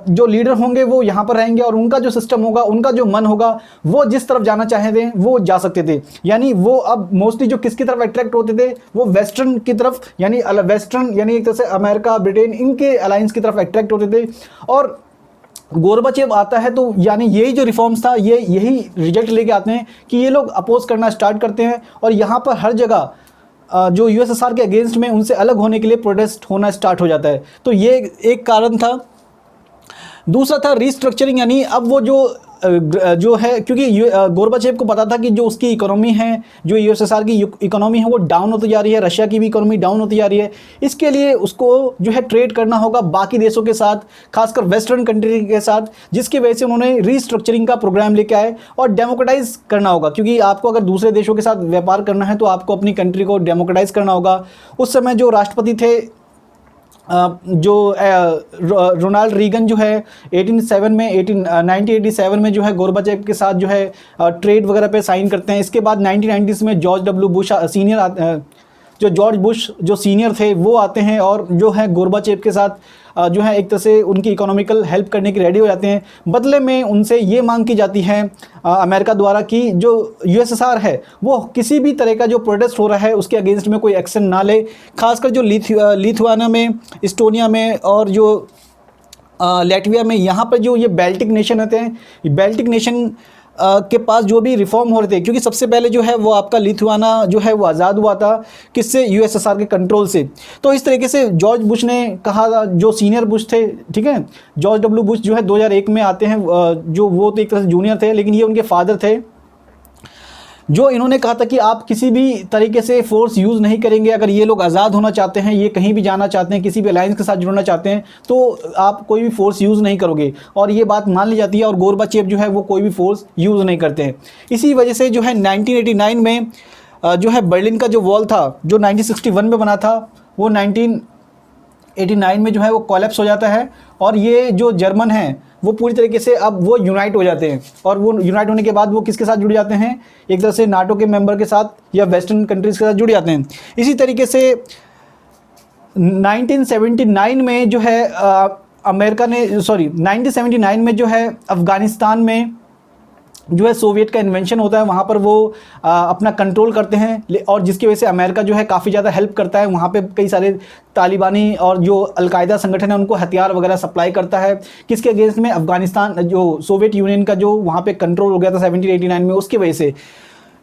जो लीडर होंगे वो यहाँ पर रहेंगे, और उनका जो सिस्टम होगा, उनका जो मन होगा, वो जिस तरफ जाना चाहते हैं वो जा सकते थे। यानी वो अब मोस्टली जो किसकी तरफ अट्रैक्ट होते थे, वो वेस्टर्न की तरफ, यानी वेस्टर्न यानी एक तरह से अमेरिका, ब्रिटेन, इनके अलायंस की तरफ अट्रैक्ट होते थे। और गोरबाचेव आता है तो यानी यही जो रिफॉर्म्स था ये यही रिजल्ट लेके आते हैं कि ये लोग अपोज करना स्टार्ट करते हैं और यहाँ पर हर जगह जो यूएसएसआर के अगेंस्ट में उनसे अलग होने के लिए प्रोटेस्ट होना स्टार्ट हो जाता है। तो ये एक कारण था। दूसरा था रीस्ट्रक्चरिंग, यानी अब वो जो है, क्योंकि गोरबाचेव को पता था कि जो उसकी इकोनॉमी है, जो यूएसएसआर की इकोनॉमी है वो डाउन होती जा रही है, रशिया की भी इकोनॉमी डाउन होती जा रही है। इसके लिए उसको जो है ट्रेड करना होगा बाकी देशों के साथ, खासकर वेस्टर्न कंट्री के साथ, जिसकी वजह से उन्होंने रीस्ट्रक्चरिंग का प्रोग्राम लेके आए और डेमोक्रेटाइज करना होगा, क्योंकि आपको अगर दूसरे देशों के साथ व्यापार करना है तो आपको अपनी कंट्री को डेमोक्रेटाइज करना होगा। उस समय जो राष्ट्रपति थे जो रोनाल्ड रीगन जो है 1987 में जो है गोरबाचेव के साथ जो है ट्रेड वगैरह पे साइन करते हैं। इसके बाद 1990s में जॉर्ज बुश जो सीनियर थे वो आते हैं और जो है गोरबाचेव के साथ जो है एक तरह से उनकी इकोनॉमिकल हेल्प करने के रेडी हो जाते हैं। बदले में उनसे ये मांग की जाती है अमेरिका द्वारा कि जो यूएसएसआर है वो किसी भी तरह का जो प्रोटेस्ट हो रहा है उसके अगेंस्ट में कोई एक्शन ना ले, खासकर जो लिथुआनिया में, इस्टोनिया में और जो लैटविया में, यहाँ पर जो ये बेल्टिक नेशन होते हैं, ये बेल्टिक नेशन के पास जो भी रिफॉर्म हो रहे थे, क्योंकि सबसे पहले जो है वो आपका लिथुआना जो है वो आज़ाद हुआ था किससे, यूएसएसआर के कंट्रोल से। तो इस तरीके से जॉर्ज बुश ने कहा, जो सीनियर बुश थे, ठीक है, जॉर्ज डब्ल्यू बुश जो है 2001 में आते हैं, जो वो तो एक तरह से जूनियर थे लेकिन ये उनके फादर थे, जो इन्होंने कहा था कि आप किसी भी तरीके से फोर्स यूज़ नहीं करेंगे। अगर ये लोग आज़ाद होना चाहते हैं, ये कहीं भी जाना चाहते हैं, किसी भी अलायंस के साथ जुड़ना चाहते हैं, तो आप कोई भी फोर्स यूज़ नहीं करोगे। और ये बात मान ली जाती है और गोरबाचेव जो है वो कोई भी फोर्स यूज़ नहीं करते हैं। इसी वजह से जो है 1989 में जो है बर्लिन का जो वॉल था जो 1961 में बना था वो 1989 में जो है वो कोलैप्स हो जाता है और ये जो जर्मन हैं वो पूरी तरीके से अब वो यूनाइट हो जाते हैं। और वो यूनाइट होने के बाद वो किसके साथ जुड़ जाते हैं, एक तरह से नाटो के मेंबर के साथ या वेस्टर्न कंट्रीज़ के साथ जुड़ जाते हैं। इसी तरीके से 1979 में जो है 1979 में जो है अफ़गानिस्तान में जो है सोवियत का इन्वेंशन होता है, वहाँ पर वो अपना कंट्रोल करते हैं और जिसकी वजह से अमेरिका जो है काफ़ी ज़्यादा हेल्प करता है। वहाँ पे कई सारे तालिबानी और जो अलकायदा संगठन है उनको हथियार वगैरह सप्लाई करता है, किसके अगेंस्ट में, अफ़गानिस्तान, जो सोवियत यूनियन का जो वहाँ पे कंट्रोल हो गया था 1989 में, उसकी वजह से,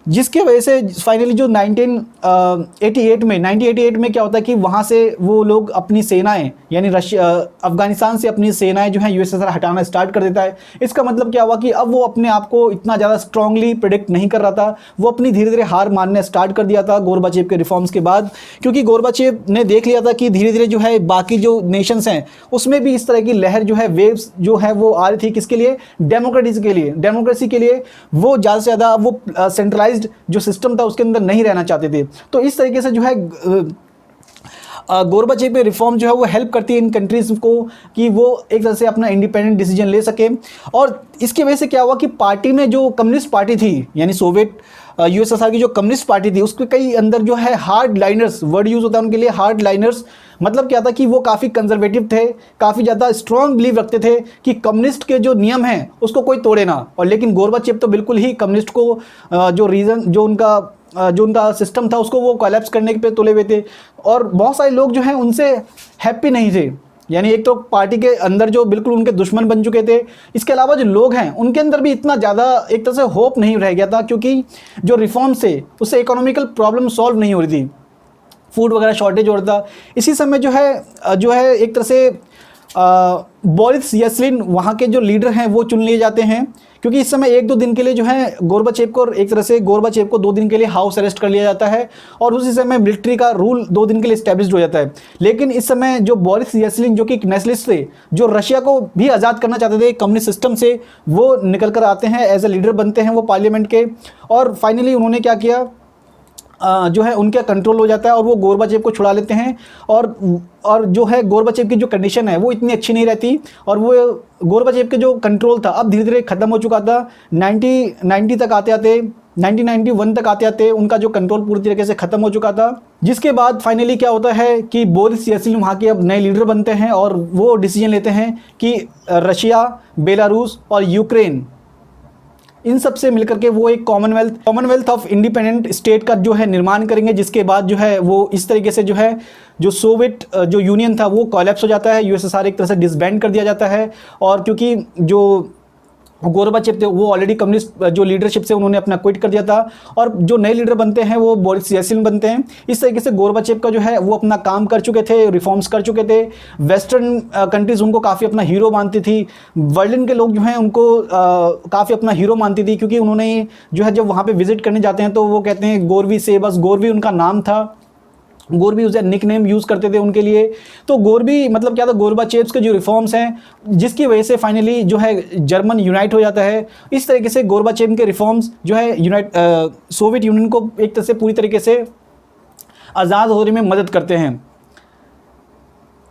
जिसके वजह से फाइनली जो 1988 में क्या होता है कि वहाँ से वो लोग अपनी सेनाएं, यानी अफ़गानिस्तान से अपनी सेनाएं जो हैं यूएसएसआर हटाना स्टार्ट कर देता है। इसका मतलब क्या हुआ कि अब वो अपने आप को इतना ज़्यादा स्ट्रांगली प्रेडिक्ट नहीं कर रहा था, वो अपनी धीरे धीरे हार मानने स्टार्ट कर दिया था गोरबाचेव के रिफॉर्म्स के बाद, क्योंकि गोरबाचेव ने देख लिया था कि धीरे धीरे जो है बाकी जो नेशंस हैं उसमें भी इस तरह की लहर जो है, वेव्स जो है वो आ रही थी, किसके लिए, डेमोक्रेसी के लिए। वो ज़्यादा से ज़्यादा वो सेंट्रलाइज्ड जो सिस्टम था उसके अंदर नहीं रहना चाहते थे। तो इस तरीके से जो है गोरबाचेव पे रिफॉर्म जो है वो हेल्प करती है इन कंट्रीज़ को कि वो एक तरह से अपना इंडिपेंडेंट डिसीजन ले सके। और इसकी वजह से क्या हुआ कि पार्टी में जो कम्युनिस्ट पार्टी थी, यानी सोवियत यूएसएसआर की जो कम्युनिस्ट पार्टी थी, उसके कई अंदर जो है हार्ड लाइनर्स, वर्ड यूज़ होता है उनके लिए, हार्ड लाइनर्स, मतलब क्या था कि वो काफ़ी कंजर्वेटिव थे, काफ़ी ज़्यादा स्ट्रॉन्ग बिलीव रखते थे कि कम्युनिस्ट के जो नियम हैं उसको कोई तोड़े ना। और लेकिन गोरबाचेव तो बिल्कुल ही कम्युनिस्ट को जो उनका सिस्टम था उसको वो कोलैप्स करने पे तुले हुए थे। और बहुत सारे लोग जो हैं उनसे हैप्पी नहीं थे, यानी एक तो पार्टी के अंदर जो बिल्कुल उनके दुश्मन बन चुके थे, इसके अलावा जो लोग हैं उनके अंदर भी इतना ज़्यादा एक तरह से होप नहीं रह गया था, क्योंकि जो रिफॉर्म्स थे उससे इकोनॉमिकल प्रॉब्लम सॉल्व नहीं हो रही थी, फूड वगैरह शॉर्टेज हो रहा था। इसी समय जो है एक तरह से बोरिस येल्त्सिन वहाँ के जो लीडर हैं वो चुन लिए जाते हैं, क्योंकि इस समय 1-2 दिन के लिए जो है गोरबाचेव को 2 दिन के लिए हाउस अरेस्ट कर लिया जाता है और उसी समय मिलिट्री का रूल 2 दिन के लिए इस्टेब्लिश हो जाता है। लेकिन इस समय जो बोरिस येल्त्सिन जो कि एक नेशनलिस्ट थे, जो रशिया को भी आज़ाद करना चाहते थे कम्युनिस्ट सिस्टम से, वो निकल कर आते हैं, एज ए लीडर बनते हैं वो पार्लियामेंट के। और फाइनली उन्होंने क्या किया, जो है उनका कंट्रोल हो जाता है और वो गोरबाचेव को छुड़ा लेते हैं। और जो है गोरबाचेव की जो कंडीशन है वो इतनी अच्छी नहीं रहती और वो गोरबाचेव के जो कंट्रोल था अब धीरे धीरे ख़त्म हो चुका था। 1991 तक आते आते उनका जो कंट्रोल पूरी तरीके से ख़त्म हो चुका था, जिसके बाद फाइनली क्या होता है कि बोरिस येल्त्सिन वहाँ के अब नए लीडर बनते हैं और वो डिसीजन लेते हैं कि रशिया, बेलारूस और यूक्रेन इन सब से मिलकर के वो एक कॉमनवेल्थ ऑफ इंडिपेंडेंट स्टेट का जो है निर्माण करेंगे, जिसके बाद जो है वो इस तरीके से जो है जो सोवियत जो यूनियन था वो कोलैप्स हो जाता है, यूएसएसआर एक तरह से डिसबैंड कर दिया जाता है। और क्योंकि जो गोर्बाचेव थे वो ऑलरेडी कम्युनिस्ट जो लीडरशिप से उन्होंने अपना क्विट कर दिया था, और जो नए लीडर बनते हैं वो बोरिस येल्सिन बनते हैं। इस तरीके से गोर्बाचेव का जो है वो अपना काम कर चुके थे, रिफॉर्म्स कर चुके थे। वेस्टर्न कंट्रीज़ उनको काफ़ी अपना हीरो मानती थी, वर्ल्ड के लोग जो हैं उनको काफ़ी अपना हीरो मानती थी, क्योंकि उन्होंने जो है जब वहाँ पर विजिट करने जाते हैं तो वो कहते हैं गोरवी से, बस गोरवी उनका नाम था, गोरबी उसे निक नेम यूज़ करते थे उनके लिए। तो गोरबी मतलब क्या था, गोर्बाचेव्स के जो रिफॉर्म्स हैं जिसकी वजह से फाइनली जो है जर्मन यूनाइट हो जाता है। इस तरीके से गोर्बाचेव के रिफॉर्म्स जो है सोवियत यूनियन को एक तरह से पूरी तरीके से आज़ाद होने में मदद करते हैं।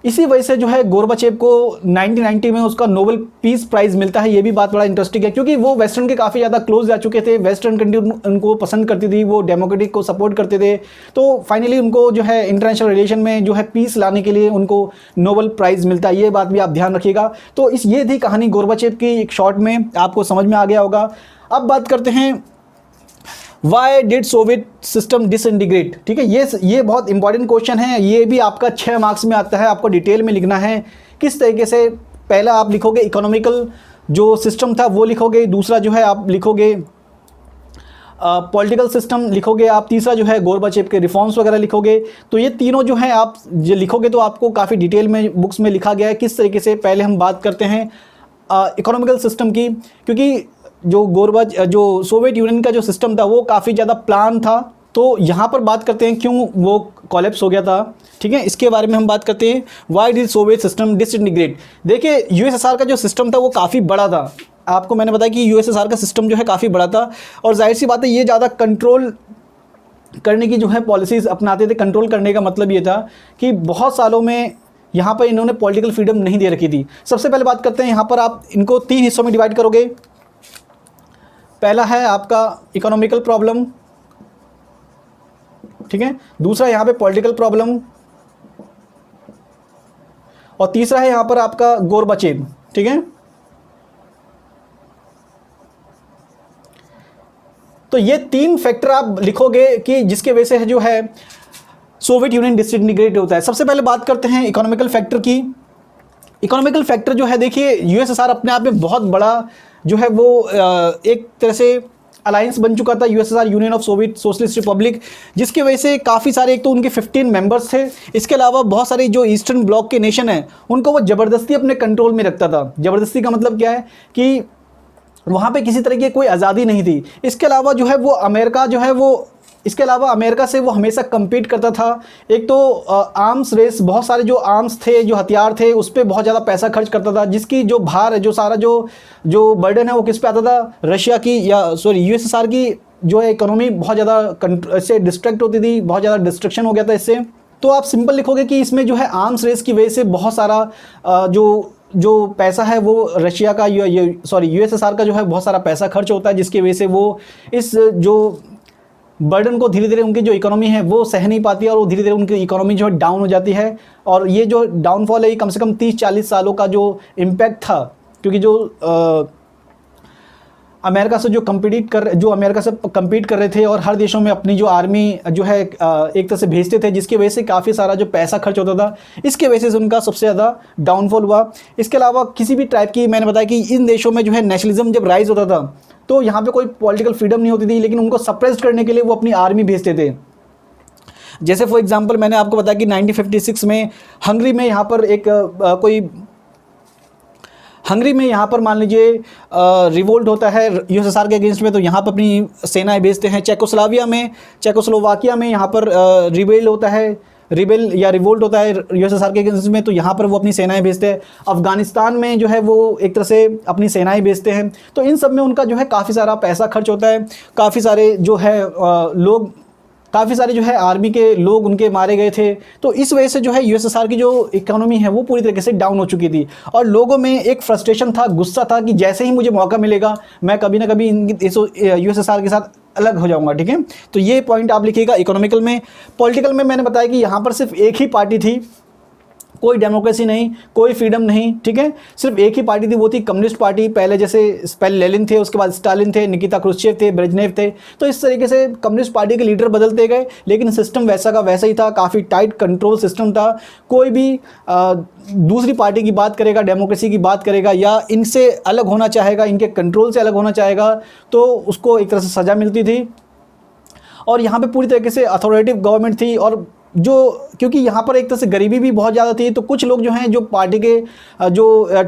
इसी वजह से जो है गोर्बाचेव को 1990 में उसका नोबेल पीस प्राइज़ मिलता है। ये भी बात बड़ा इंटरेस्टिंग है, क्योंकि वो वेस्टर्न के काफ़ी ज़्यादा क्लोज जा चुके थे, वेस्टर्न कंट्री उनको पसंद करती थी, वो डेमोक्रेटिक को सपोर्ट करते थे। तो फाइनली उनको जो है इंटरनेशनल रिलेशन में जो है पीस लाने के लिए उनको नोबेल प्राइज़ मिलता है। ये बात भी आप ध्यान रखिएगा। तो ये थी कहानी गोर्बाचेव की, एक शॉर्ट में आपको समझ में आ गया होगा। अब बात करते हैं why did Soviet system disintegrate. ठीक है, ये बहुत इंपॉर्टेंट क्वेश्चन है। ये भी आपका 6 मार्क्स में आता है, आपको डिटेल में लिखना है किस तरीके से। पहला आप लिखोगे इकोनॉमिकल जो सिस्टम था वो लिखोगे, दूसरा जो है आप लिखोगे पॉलिटिकल सिस्टम लिखोगे आप, तीसरा जो है गोर्बाचेव के रिफॉर्म्स वगैरह लिखोगे। तो ये तीनों जो है आप जो लिखोगे तो आपको काफ़ी डिटेल में बुक्स में लिखा गया है किस तरीके से। पहले हम बात करते हैं इकोनॉमिकल सिस्टम की, क्योंकि जो सोवियत यूनियन का जो सिस्टम था वो काफ़ी ज़्यादा प्लान था। तो यहाँ पर बात करते हैं क्यों वो कोलैप्स हो गया था। ठीक है, इसके बारे में हम बात करते हैं why did Soviet system disintegrate. देखिए यूएसएसआर का जो सिस्टम था वो काफ़ी बड़ा था। आपको मैंने बताया कि यूएसएसआर का सिस्टम जो है काफ़ी बड़ा था, और जाहिर सी बात है ये ज़्यादा कंट्रोल करने की जो है पॉलिसीज़ अपनाते थे। कंट्रोल करने का मतलब ये था कि बहुत सालों में यहाँ पर इन्होंने पॉलिटिकल फ्रीडम नहीं दे रखी थी। सबसे पहले बात करते हैं, यहाँ पर आप इनको 3 हिस्सों में डिवाइड करोगे। पहला है आपका इकोनॉमिकल प्रॉब्लम, ठीक है, दूसरा यहाँ पे पॉलिटिकल प्रॉब्लम, और तीसरा है यहाँ पर आपका गोर्बाचेव। ठीक है, तो ये 3 फैक्टर आप लिखोगे कि जिसके वजह से जो है सोवियत यूनियन डिसइंटीग्रेट होता है। सबसे पहले बात करते हैं इकोनॉमिकल फैक्टर की। इकोनॉमिकल फैक्टर जो है, देखिए यूएसएसआर अपने आप में बहुत बड़ा जो है वो एक तरह से अलायंस बन चुका था, USSR union of Soviet socialist Republic, जिसकी वजह से काफ़ी सारे, एक तो उनके 15 मेंबर्स थे, इसके अलावा बहुत सारे जो ईस्टर्न ब्लॉक के नेशन हैं उनको वो ज़बरदस्ती अपने कंट्रोल में रखता था। ज़बरदस्ती का मतलब क्या है कि वहाँ पे किसी तरह की कोई आज़ादी नहीं थी। इसके अलावा जो है वो अमेरिका जो है वो इसके अलावा अमेरिका से वो हमेशा कम्पीट करता था। एक तो आर्म्स रेस, बहुत सारे जो आर्म्स थे, जो हथियार थे, उस पर बहुत ज़्यादा पैसा खर्च करता था, जिसकी जो भार है, जो सारा जो बर्डन है वो किस पे आता था, रशिया की यूएसएसआर की जो है इकोनॉमी बहुत ज़्यादा इससे डिस्ट्रैक्ट होती थी, बहुत ज़्यादा डिस्ट्रक्शन हो गया था इससे। तो आप सिंपल लिखोगे कि इसमें जो है आर्म्स रेस की वजह से बहुत सारा जो पैसा है वो रशिया का यूएसएसआर का जो है बहुत सारा पैसा खर्च होता है, जिसकी वजह से वो इस जो बर्डन को धीरे धीरे उनकी जो इकोनॉमी है वो सह नहीं पाती है, और वो धीरे धीरे उनकी इकोनॉमी जो है डाउन हो जाती है। और ये जो डाउनफॉल है ये कम से कम 30-40 सालों का जो इम्पैक्ट था, क्योंकि जो अमेरिका से अमेरिका से कम्पीट कर रहे थे और हर देशों में अपनी जो आर्मी जो है एक तरह से भेजते थे, जिसकी वजह से काफ़ी सारा जो पैसा खर्च होता था, इसके वजह से उनका सबसे ज़्यादा डाउनफॉल हुआ। इसके अलावा किसी भी टाइप की, मैंने बताया कि इन देशों में जो है नेशनलिज्म जब राइज होता था तो यहाँ पे कोई पॉलिटिकल फ्रीडम नहीं होती थी, लेकिन उनको सप्रेस्ड करने के लिए वो अपनी आर्मी भेजते थे। जैसे फॉर एग्जांपल मैंने आपको बताया कि 1956 में हंगरी में यहाँ पर मान लीजिए रिवोल्ट होता है यूएसएसआर के अगेंस्ट में, तो यहाँ पर अपनी सेनाएं भेजते हैं। चेकोस्लोवाकिया में यहाँ पर रिबेल या रिवोल्ट होता है यूएसएसआर के अगेंस्ट में, तो यहाँ पर वो अपनी सेनाएं भेजते हैं। अफ़गानिस्तान में जो है वो एक तरह से अपनी सेनाएं भेजते हैं। तो इन सब में उनका जो है काफ़ी सारा पैसा खर्च होता है, काफ़ी सारे जो है आर्मी के लोग उनके मारे गए थे। तो इस वजह से जो है यूएसएसआर की जो इकोनॉमी है वो पूरी तरीके से डाउन हो चुकी थी, और लोगों में एक फ्रस्ट्रेशन था, गुस्सा था कि जैसे ही मुझे मौका मिलेगा मैं कभी ना कभी यूएसएसआर के साथ अलग हो जाऊंगा। ठीक है, तो ये पॉइंट आप लिखिएगा इकोनॉमिकल में। पॉलिटिकल में मैंने बताया कि यहाँ पर सिर्फ एक ही पार्टी थी कोई डेमोक्रेसी नहीं, कोई फ्रीडम नहीं, ठीक है। सिर्फ एक ही पार्टी थी, वो थी कम्युनिस्ट पार्टी। पहले लेनिन थे, उसके बाद स्टालिन थे, निकिता क्रुश्चेव थे, ब्रेजनेव थे। तो इस तरीके से कम्युनिस्ट पार्टी के लीडर बदलते गए, लेकिन सिस्टम वैसा का वैसा ही था। काफ़ी टाइट कंट्रोल सिस्टम था। कोई भी दूसरी पार्टी की बात करेगा, डेमोक्रेसी की बात करेगा या इनसे अलग होना चाहेगा, इनके कंट्रोल से अलग होना चाहेगा, तो उसको एक तरह से सज़ा मिलती थी। और यहाँ पे पूरी तरीके से अथॉरिटेटिव गवर्नमेंट थी। और जो क्योंकि यहाँ पर एक तरह से गरीबी भी बहुत ज़्यादा थी, तो कुछ लोग जो हैं, जो पार्टी के जो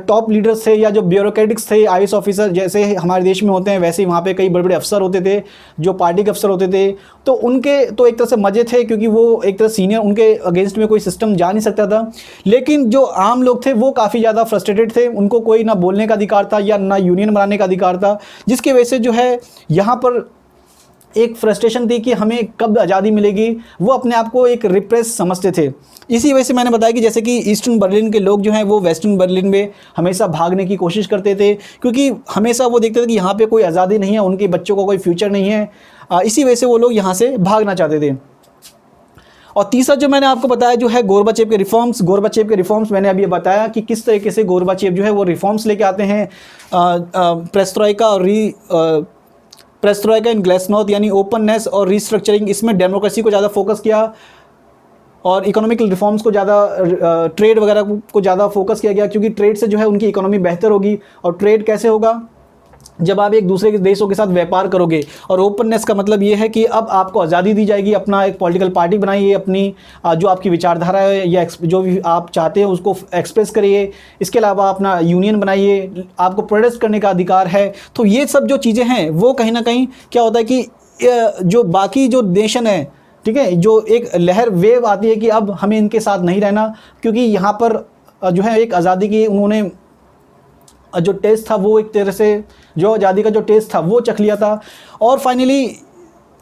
टॉप लीडर्स थे या जो ब्यूरोक्रेटिक्स थे, आईएएस ऑफिसर जैसे हमारे देश में होते हैं, वैसे ही वहाँ पे कई बड़े बड़े अफसर होते थे जो पार्टी के अफसर होते थे। तो उनके तो एक तरह से मज़े थे, क्योंकि वो एक तरह सीनियर, उनके अगेंस्ट में कोई सिस्टम जा नहीं सकता था। लेकिन जो आम लोग थे वो काफ़ी ज़्यादा फ्रस्ट्रेटेड थे। उनको कोई ना बोलने का अधिकार था या ना यूनियन बनाने का अधिकार था, जिसकी वजह से जो है यहाँ पर एक फ्रस्ट्रेशन थी कि हमें कब आज़ादी मिलेगी। वो अपने आप को एक रिप्रेस समझते थे। इसी वजह से मैंने बताया कि जैसे कि ईस्टर्न बर्लिन के लोग जो हैं वो वेस्टर्न बर्लिन में हमेशा भागने की कोशिश करते थे, क्योंकि हमेशा वो देखते थे कि यहाँ पे कोई आज़ादी नहीं है, उनके बच्चों को कोई फ्यूचर नहीं है। इसी वजह से वो लोग यहाँ से भागना चाहते थे। और तीसरा जो मैंने आपको बताया जो है गोरबाचेव के रिफॉर्म्स। गोरबाचेव के रिफॉर्म्स मैंने अभी बताया कि किस तरीके से गोरबाचेव जो है वो रिफॉर्म्स लेके आते हैं। पेरेस्ट्रोइका इन ग्लासनोस्ट यानी ओपननेस और रीस्ट्रक्चरिंग, इसमें डेमोक्रेसी को ज़्यादा फोकस किया और इकोनॉमिकल रिफॉर्म्स को ज़्यादा, ट्रेड वगैरह को ज़्यादा फोकस किया गया, क्योंकि ट्रेड से जो है उनकी इकोनॉमी बेहतर होगी। और ट्रेड कैसे होगा? जब आप एक दूसरे के देशों के साथ व्यापार करोगे। और ओपननेस का मतलब ये है कि अब आपको आज़ादी दी जाएगी, अपना एक पॉलिटिकल पार्टी बनाइए, अपनी जो आपकी विचारधारा है या जो भी आप चाहते हैं उसको एक्सप्रेस करिए। इसके अलावा अपना यूनियन बनाइए, आपको प्रोटेस्ट करने का अधिकार है। तो ये सब जो चीज़ें हैं वो कहीं ना कहीं क्या होता है कि जो बाकी जो नेशन है, ठीक है, जो एक लहर वेव आती है कि अब हमें इनके साथ नहीं रहना, क्योंकि यहाँ पर जो है एक आज़ादी की उन्होंने जो टेस्ट था वो एक तरह से जो आज़ादी का जो टेस्ट था वो चख लिया था। और फाइनली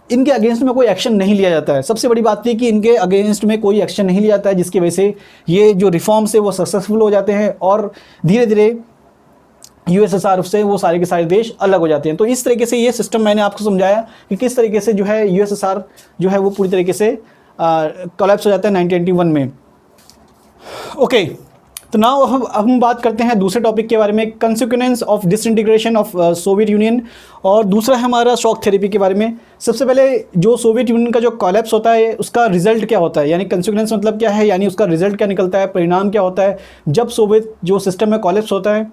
इनके अगेंस्ट में कोई एक्शन नहीं लिया जाता है। सबसे बड़ी बात थी कि इनके अगेंस्ट में कोई एक्शन नहीं लिया जाता है, जिसकी वजह से ये जो रिफॉर्म्स है वो सक्सेसफुल हो जाते हैं और धीरे धीरे यूएसएसआर से वो सारे के सारे देश अलग हो जाते हैं। तो इस तरीके से ये सिस्टम मैंने आपको समझाया कि किस तरीके से जो है यूएसएसआर जो है वो पूरी तरीके से कोलैप्स हो जाता है 1991 में। ओके, तो नाउ हम बात करते हैं दूसरे टॉपिक के बारे में, consequence of disintegration of Soviet union. और दूसरा है हमारा शॉक थेरेपी के बारे में। सबसे पहले जो सोवियत यूनियन का जो कोलैप्स होता है उसका रिजल्ट क्या होता है, यानी कंसिक्वेंस मतलब क्या है, यानी उसका रिजल्ट क्या निकलता है, परिणाम क्या होता है जब सोवियत जो सिस्टम में कोलैप्स होता है।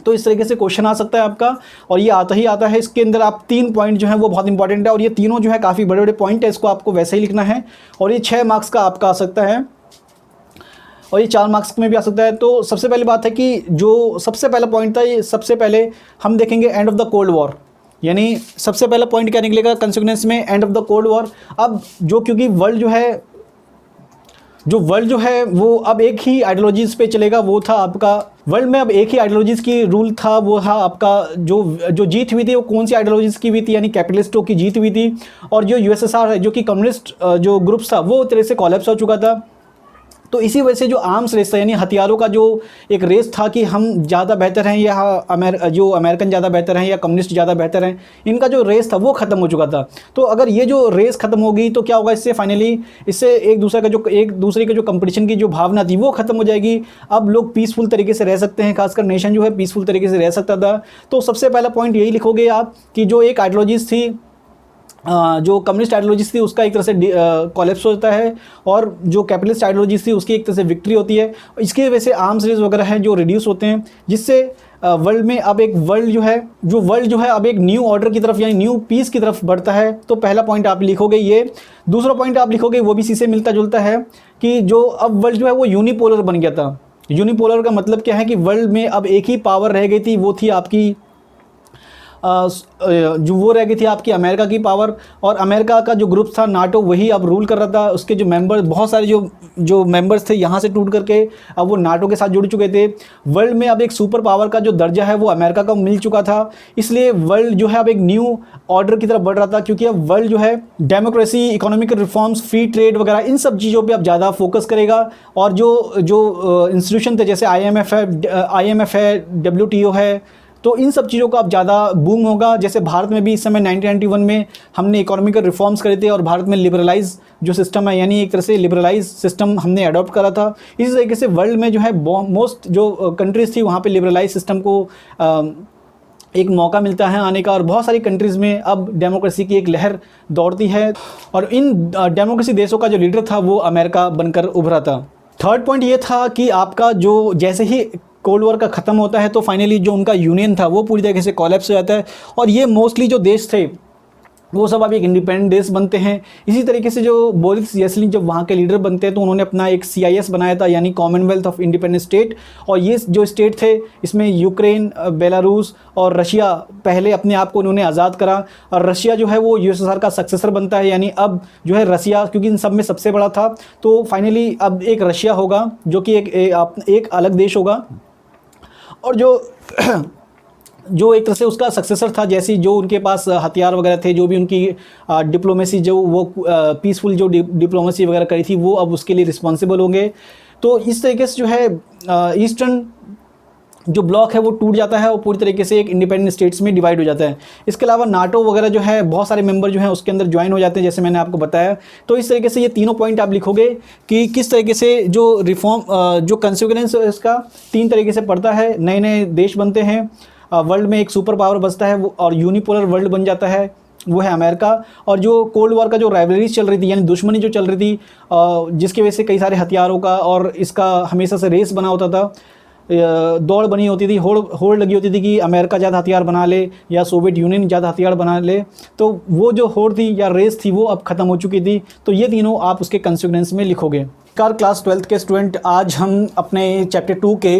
तो इस तरीके से क्वेश्चन आ सकता है आपका, और ये आता ही आता है। इसके अंदर आप 3 पॉइंट जो है वो बहुत इंपॉर्टेंट है, और ये तीनों जो है काफ़ी बड़े बड़े पॉइंट है, इसको आपको वैसे ही लिखना है। और ये 6 मार्क्स का आपका आ सकता है और ये 4 मार्क्स में भी आ सकता है। तो सबसे पहली बात है कि जो सबसे पहला पॉइंट था, ये सबसे पहले हम देखेंगे and of the cold war, यानी सबसे पहला पॉइंट क्या निकलेगा कंसिक्वेंस में, and of the cold war. अब जो क्योंकि वर्ल्ड जो है वो अब एक ही आइडियोलॉजीज़ पे चलेगा, वो था आपका वर्ल्ड में अब एक ही आइडियोलॉजीज़ की रूल था, वो था आपका जो जीत हुई थी वो कौन सी आइडियोलॉजीज़ की हुई थी, यानी कैपिटलिस्टों की जीत हुई थी। और जो यूएसएसआर है जो कि कम्युनिस्ट जो ग्रुप्स था वो तरह से कोलैप्स हो चुका था। तो इसी वजह से जो आर्म्स रेस था, यानी हथियारों का जो एक रेस था कि हम ज़्यादा बेहतर हैं या जो अमेरिकन ज़्यादा बेहतर हैं या कम्युनिस्ट ज़्यादा बेहतर हैं, इनका जो रेस था वो ख़त्म हो चुका था। तो अगर ये जो रेस ख़त्म होगी तो क्या होगा, इससे फाइनली इससे एक दूसरे के जो कंपटीशन की जो भावना थी वो ख़त्म हो जाएगी। अब लोग पीसफुल तरीके से रह सकते हैं, खासकर नेशन जो है पीसफुल तरीके से रह सकता था। तो सबसे पहला पॉइंट यही लिखोगे आप कि जो एक आइडियोलॉजीज़ थी, जो कम्युनिस्ट आइडियोलॉजीज थी उसका एक तरह से कोलैप्स होता है, और जो कैपिटलिस्ट आइडियोलॉजीज थी उसकी एक तरह से विक्ट्री होती है। इसकी वजह से आर्म्स रेस वगैरह हैं जो रिड्यूस होते हैं, जिससे वर्ल्ड में अब एक वर्ल्ड जो है अब एक न्यू ऑर्डर की तरफ यानी न्यू पीस की तरफ बढ़ता है। तो पहला पॉइंट आप लिखोगे ये। दूसरा पॉइंट आप लिखोगे वो भी इसी से मिलता जुलता है कि जो अब वर्ल्ड जो है वो यूनिपोलर बन गया था। यूनिपोलर का मतलब क्या है कि वर्ल्ड में अब एक ही पावर रह गई थी, वो थी आपकी जो वो रह गई थी आपकी अमेरिका की पावर। और अमेरिका का जो ग्रुप था नाटो वही अब रूल कर रहा था। उसके जो मेंबर बहुत सारे जो मेंबर्स थे यहाँ से टूट करके अब वो नाटो के साथ जुड़ चुके थे। वर्ल्ड में अब एक सुपर पावर का जो दर्जा है वो अमेरिका को मिल चुका था। इसलिए वर्ल्ड जो है अब एक न्यू ऑर्डर की तरफ बढ़ रहा था, क्योंकि अब वर्ल्ड जो है democracy, economic reforms, free trade वगैरह इन सब चीज़ों पर अब ज़्यादा फोकस करेगा। और जो इंस्टीट्यूशन थे जैसे IMF है, WTO है, तो इन सब चीज़ों का अब ज़्यादा बूम होगा। जैसे भारत में भी इस समय 1991 में हमने इकोनॉमिकल रिफॉर्म्स करे थे और भारत में लिबरलाइज जो सिस्टम है, यानी एक तरह से लिबरलाइज सिस्टम हमने अडॉप्ट करा था। इसी तरीके से वर्ल्ड में जो है मोस्ट जो कंट्रीज़ थी वहाँ पे लिबरलाइज सिस्टम को एक मौका मिलता है आने का, और बहुत सारी कंट्रीज़ में अब डेमोक्रेसी की एक लहर दौड़ती है, और इन डेमोक्रेसी देशों का जो लीडर था वो अमेरिका बनकर उभरा था। थर्ड पॉइंट ये था कि आपका जो जैसे ही कोल्ड वॉर का ख़त्म होता है तो फाइनली जो उनका यूनियन था वो पूरी तरीके से कोलैप्स हो जाता है, और ये मोस्टली जो देश थे वो सब अब एक इंडिपेंडेंट देश बनते हैं। इसी तरीके से जो बोरिस येल्सिन जब वहाँ के लीडर बनते हैं तो उन्होंने अपना एक CIS बनाया था, यानी कॉमनवेल्थ ऑफ इंडिपेंडेंट स्टेट, और ये जो स्टेट थे इसमें यूक्रेन, बेलारूस और रशिया पहले अपने आप को उन्होंने आज़ाद करा, और रशिया जो है वो USSR का सक्सेसर बनता है, यानी अब जो है रशिया क्योंकि इन सब में सबसे बड़ा था तो फाइनली अब एक रशिया होगा जो कि एक अलग देश होगा, और जो एक तरह से उसका सक्सेसर था, जैसी जो उनके पास हथियार वगैरह थे, जो भी उनकी डिप्लोमेसी जो वो पीसफुल जो डिप्लोमेसी वगैरह करी थी वो अब उसके लिए रिस्पॉन्सिबल होंगे। तो इस तरीके से जो है ईस्टर्न जो ब्लॉक है वो टूट जाता है और पूरी तरीके से एक इंडिपेंडेंट स्टेट्स में डिवाइड हो जाता है। इसके अलावा नाटो वगैरह जो है बहुत सारे मेंबर जो हैं उसके अंदर ज्वाइन हो जाते हैं, जैसे मैंने आपको बताया। तो इस तरीके से ये तीनों पॉइंट आप लिखोगे कि किस तरीके से जो रिफॉर्म जो कंसिक्वेंस है इसका 3 तरीके से पड़ता है। नए नए देश बनते हैं, वर्ल्ड में एक सुपर पावर बचता है और यूनिपोलर वर्ल्ड बन जाता है, वो है अमेरिका। और जो कोल्ड वॉर का जो राइवलरीज चल रही थी, यानी दुश्मनी जो चल रही थी, जिसकी वजह से कई सारे हथियारों का और इसका हमेशा से रेस बना होता था, दौड़ बनी होती थी, होड़ लगी होती थी कि अमेरिका ज़्यादा हथियार बना ले या सोवियत यूनियन ज़्यादा हथियार बना ले, तो वो जो होड़ थी या रेस थी वो अब ख़त्म हो चुकी थी। तो ये तीनों आप उसके कंसिक्वेंस में लिखोगे। क्लास 12th के स्टूडेंट, आज हम अपने चैप्टर 2 के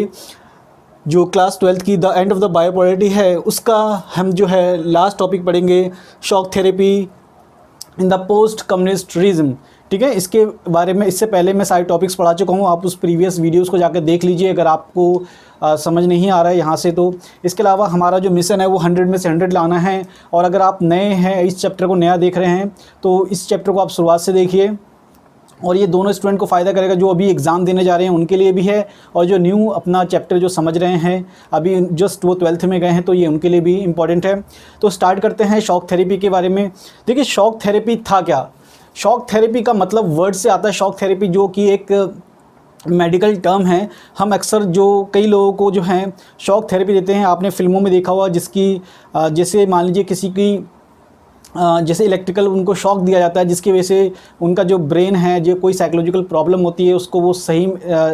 जो क्लास 12th की the end of the bipolarity है उसका हम जो है लास्ट टॉपिक पढ़ेंगे, shock therapy in the post communist regime. ठीक है, इसके बारे में इससे पहले मैं सारे टॉपिक्स पढ़ा चुका हूँ, आप उस प्रीवियस वीडियोस को जाकर देख लीजिए अगर आपको समझ नहीं आ रहा है यहाँ से तो। इसके अलावा हमारा जो मिशन है वो 100 में से 100 लाना है, और अगर आप नए हैं, इस चैप्टर को नया देख रहे हैं तो इस चैप्टर को आप शुरुआत से देखिए, और ये दोनों स्टूडेंट को फ़ायदा करेगा, जो अभी एग्ज़ाम देने जा रहे हैं उनके लिए भी है, और जो न्यू अपना चैप्टर जो समझ रहे हैं अभी जस्ट वो 12th में गए हैं तो ये उनके लिए भी इम्पॉर्टेंट है। तो स्टार्ट करते हैं शॉक थेरेपी के बारे में। देखिए, शॉक थेरेपी था क्या? शॉक थेरेपी का मतलब वर्ड से आता है शॉक थेरेपी, जो कि एक मेडिकल टर्म है। हम अक्सर जो कई लोगों को जो हैं शॉक थेरेपी देते हैं, आपने फिल्मों में देखा हुआ, जिसकी जैसे मान लीजिए किसी की जैसे इलेक्ट्रिकल उनको शॉक दिया जाता है, जिसकी वजह से उनका जो ब्रेन है, जो कोई साइकोलॉजिकल प्रॉब्लम होती है उसको वो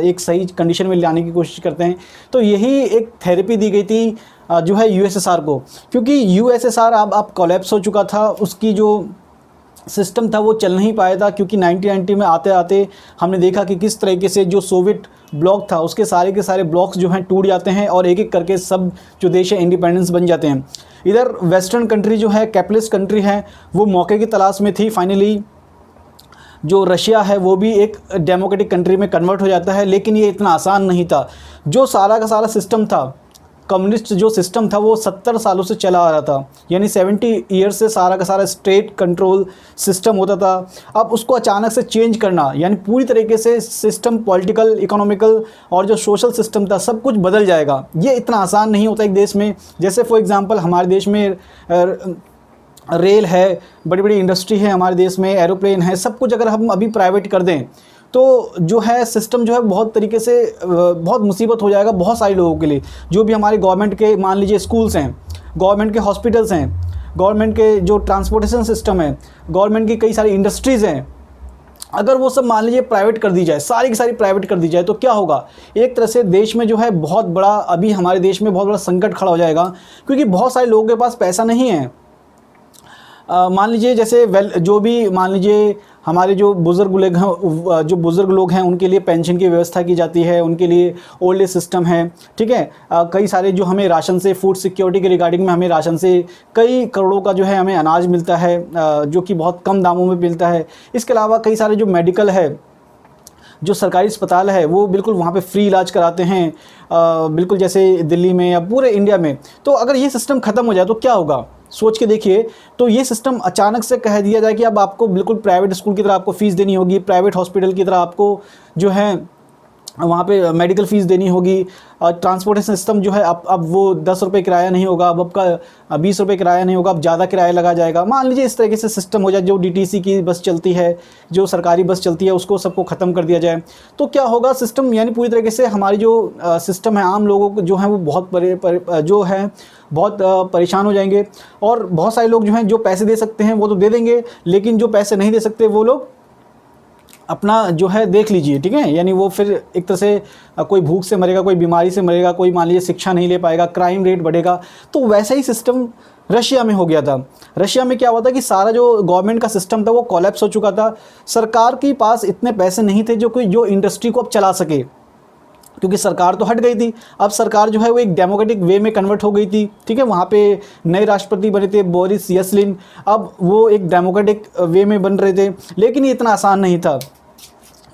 एक सही कंडीशन में लाने की कोशिश करते हैं। तो यही एक थेरेपी दी गई थी जो है USSR को, क्योंकि USSR अब कोलैप्स हो चुका था, उसकी जो सिस्टम था वो चल नहीं पाया था, क्योंकि 1990 में आते आते हमने देखा कि किस तरीके से जो सोवियत ब्लॉक था उसके सारे के सारे ब्लॉक्स जो हैं टूट जाते हैं और एक एक करके सब जो देश है इंडिपेंडेंस बन जाते हैं। इधर वेस्टर्न कंट्री जो है, कैपिटलिस्ट कंट्री है, वो मौके की तलाश में थी। फाइनली जो रशिया है वो भी एक डेमोक्रेटिक कंट्री में कन्वर्ट हो जाता है, लेकिन ये इतना आसान नहीं था। जो सारा का सारा सिस्टम था, कम्युनिस्ट जो सिस्टम था, वो 70 सालों से चला आ रहा था, यानी 70 ईयर्स से सारा का सारा स्टेट कंट्रोल सिस्टम होता था। अब उसको अचानक से चेंज करना, यानी पूरी तरीके से सिस्टम, पॉलिटिकल, इकोनॉमिकल और जो सोशल सिस्टम था सब कुछ बदल जाएगा, ये इतना आसान नहीं होता एक देश में। जैसे फॉर एग्ज़ाम्पल हमारे देश में रेल है, बड़ी बड़ी इंडस्ट्री है हमारे देश में, एरोप्लेन है, सब कुछ अगर हम अभी प्राइवेट कर दें तो जो है सिस्टम जो है बहुत तरीके से बहुत मुसीबत हो जाएगा बहुत सारे लोगों के लिए। जो भी हमारे गवर्नमेंट के मान लीजिए स्कूल्स हैं, गवर्नमेंट के हॉस्पिटल्स हैं, गवर्नमेंट के जो ट्रांसपोर्टेशन सिस्टम है, गवर्नमेंट की कई सारी इंडस्ट्रीज़ हैं, अगर वो सब मान लीजिए प्राइवेट कर दी जाए, सारी की सारी प्राइवेट कर दी जाए, तो क्या होगा? एक तरह से देश में जो है बहुत बड़ा, अभी हमारे देश में बहुत बड़ा संकट खड़ा हो जाएगा, क्योंकि बहुत सारे लोगों के पास पैसा नहीं है। मान लीजिए जैसे जो भी मान लीजिए हमारे जो बुज़ुर्ग लोग हैं उनके लिए पेंशन की व्यवस्था की जाती है, उनके लिए ओल्ड एज सिस्टम है, ठीक है। कई सारे जो हमें राशन से, फूड सिक्योरिटी के रिगार्डिंग में हमें राशन से कई करोड़ों का जो है हमें अनाज मिलता है, जो कि बहुत कम दामों में मिलता है। इसके अलावा कई सारे जो मेडिकल है, जो सरकारी अस्पताल है, वो बिल्कुल वहाँ पे फ्री इलाज कराते हैं, बिल्कुल जैसे दिल्ली में या पूरे इंडिया में। तो अगर ये सिस्टम ख़त्म हो जाए तो क्या होगा, सोच के देखिए। तो ये सिस्टम अचानक से कह दिया जाए कि अब आपको बिल्कुल प्राइवेट स्कूल की तरह आपको फ़ीस देनी होगी, प्राइवेट हॉस्पिटल की तरह आपको जो है वहाँ पे मेडिकल फ़ीस देनी होगी, और ट्रांसपोर्टेशन सिस्टम जो है अब वो 10 रुपये किराया नहीं होगा, अब आपका 20 रुपये किराया नहीं होगा, अब ज़्यादा किराया लगा जाएगा। मान लीजिए इस तरीके से सिस्टम हो जाए, जो डीटीसी की बस चलती है, जो सरकारी बस चलती है, उसको सबको ख़त्म कर दिया जाए, तो क्या होगा सिस्टम, यानी पूरी तरीके से हमारी जो सिस्टम है, आम लोगों को जो है वो बहुत बहुत परेशान हो जाएंगे। और बहुत सारे लोग जो हैं जो पैसे दे सकते हैं वो तो दे देंगे, लेकिन जो पैसे नहीं दे सकते वो लोग अपना जो है देख लीजिए, ठीक है। यानी वो फिर एक तरह से कोई भूख से मरेगा, कोई बीमारी से मरेगा, कोई मान लीजिए शिक्षा नहीं ले पाएगा, क्राइम रेट बढ़ेगा। तो वैसा ही सिस्टम रशिया में हो गया था। रशिया में क्या हुआ था कि सारा जो गवर्नमेंट का सिस्टम था वो कोलैप्स हो चुका था। सरकार के पास इतने पैसे नहीं थे जो इंडस्ट्री को अब चला सके, क्योंकि सरकार तो हट गई थी। अब सरकार जो है वो एक डेमोक्रेटिक वे में कन्वर्ट हो गई थी, ठीक है। वहाँ पे नए राष्ट्रपति बने थे बोरिस येल्सिन, अब वो एक डेमोक्रेटिक वे में बन रहे थे, लेकिन ये इतना आसान नहीं था।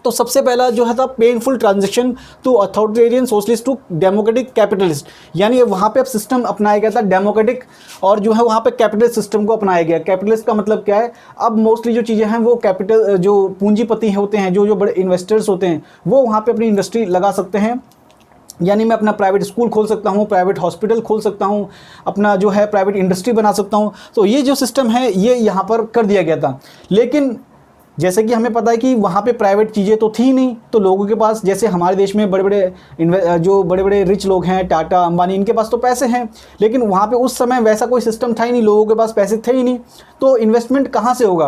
तो सबसे पहला जो है था painful transition to authoritarian socialist to democratic capitalist, यानी वहाँ पे अब सिस्टम अपनाया गया था डेमोक्रेटिक, और जो है वहाँ पे कैपिटलिस्ट सिस्टम को अपनाया गया। कैपिटलिस्ट का मतलब क्या है, अब मोस्टली जो चीज़ें हैं वो कैपिटल, जो पूंजीपति होते हैं, जो बड़े इन्वेस्टर्स होते हैं, वो वहाँ पे अपनी इंडस्ट्री लगा सकते हैं। यानी मैं अपना प्राइवेट स्कूल खोल सकता हूँ, प्राइवेट हॉस्पिटल खोल सकता हूँ, अपना जो है प्राइवेट इंडस्ट्री बना सकता हूँ। तो ये जो सिस्टम है ये यहाँ पर कर दिया गया था। लेकिन जैसे कि हमें पता है कि वहाँ पे प्राइवेट चीज़ें तो थी नहीं, तो लोगों के पास, जैसे हमारे देश में बड़े बड़े रिच लोग हैं, टाटा अंबानी, इनके पास तो पैसे हैं, लेकिन वहाँ पे उस समय वैसा कोई सिस्टम था ही नहीं, लोगों के पास पैसे थे ही नहीं, तो इन्वेस्टमेंट कहाँ से होगा,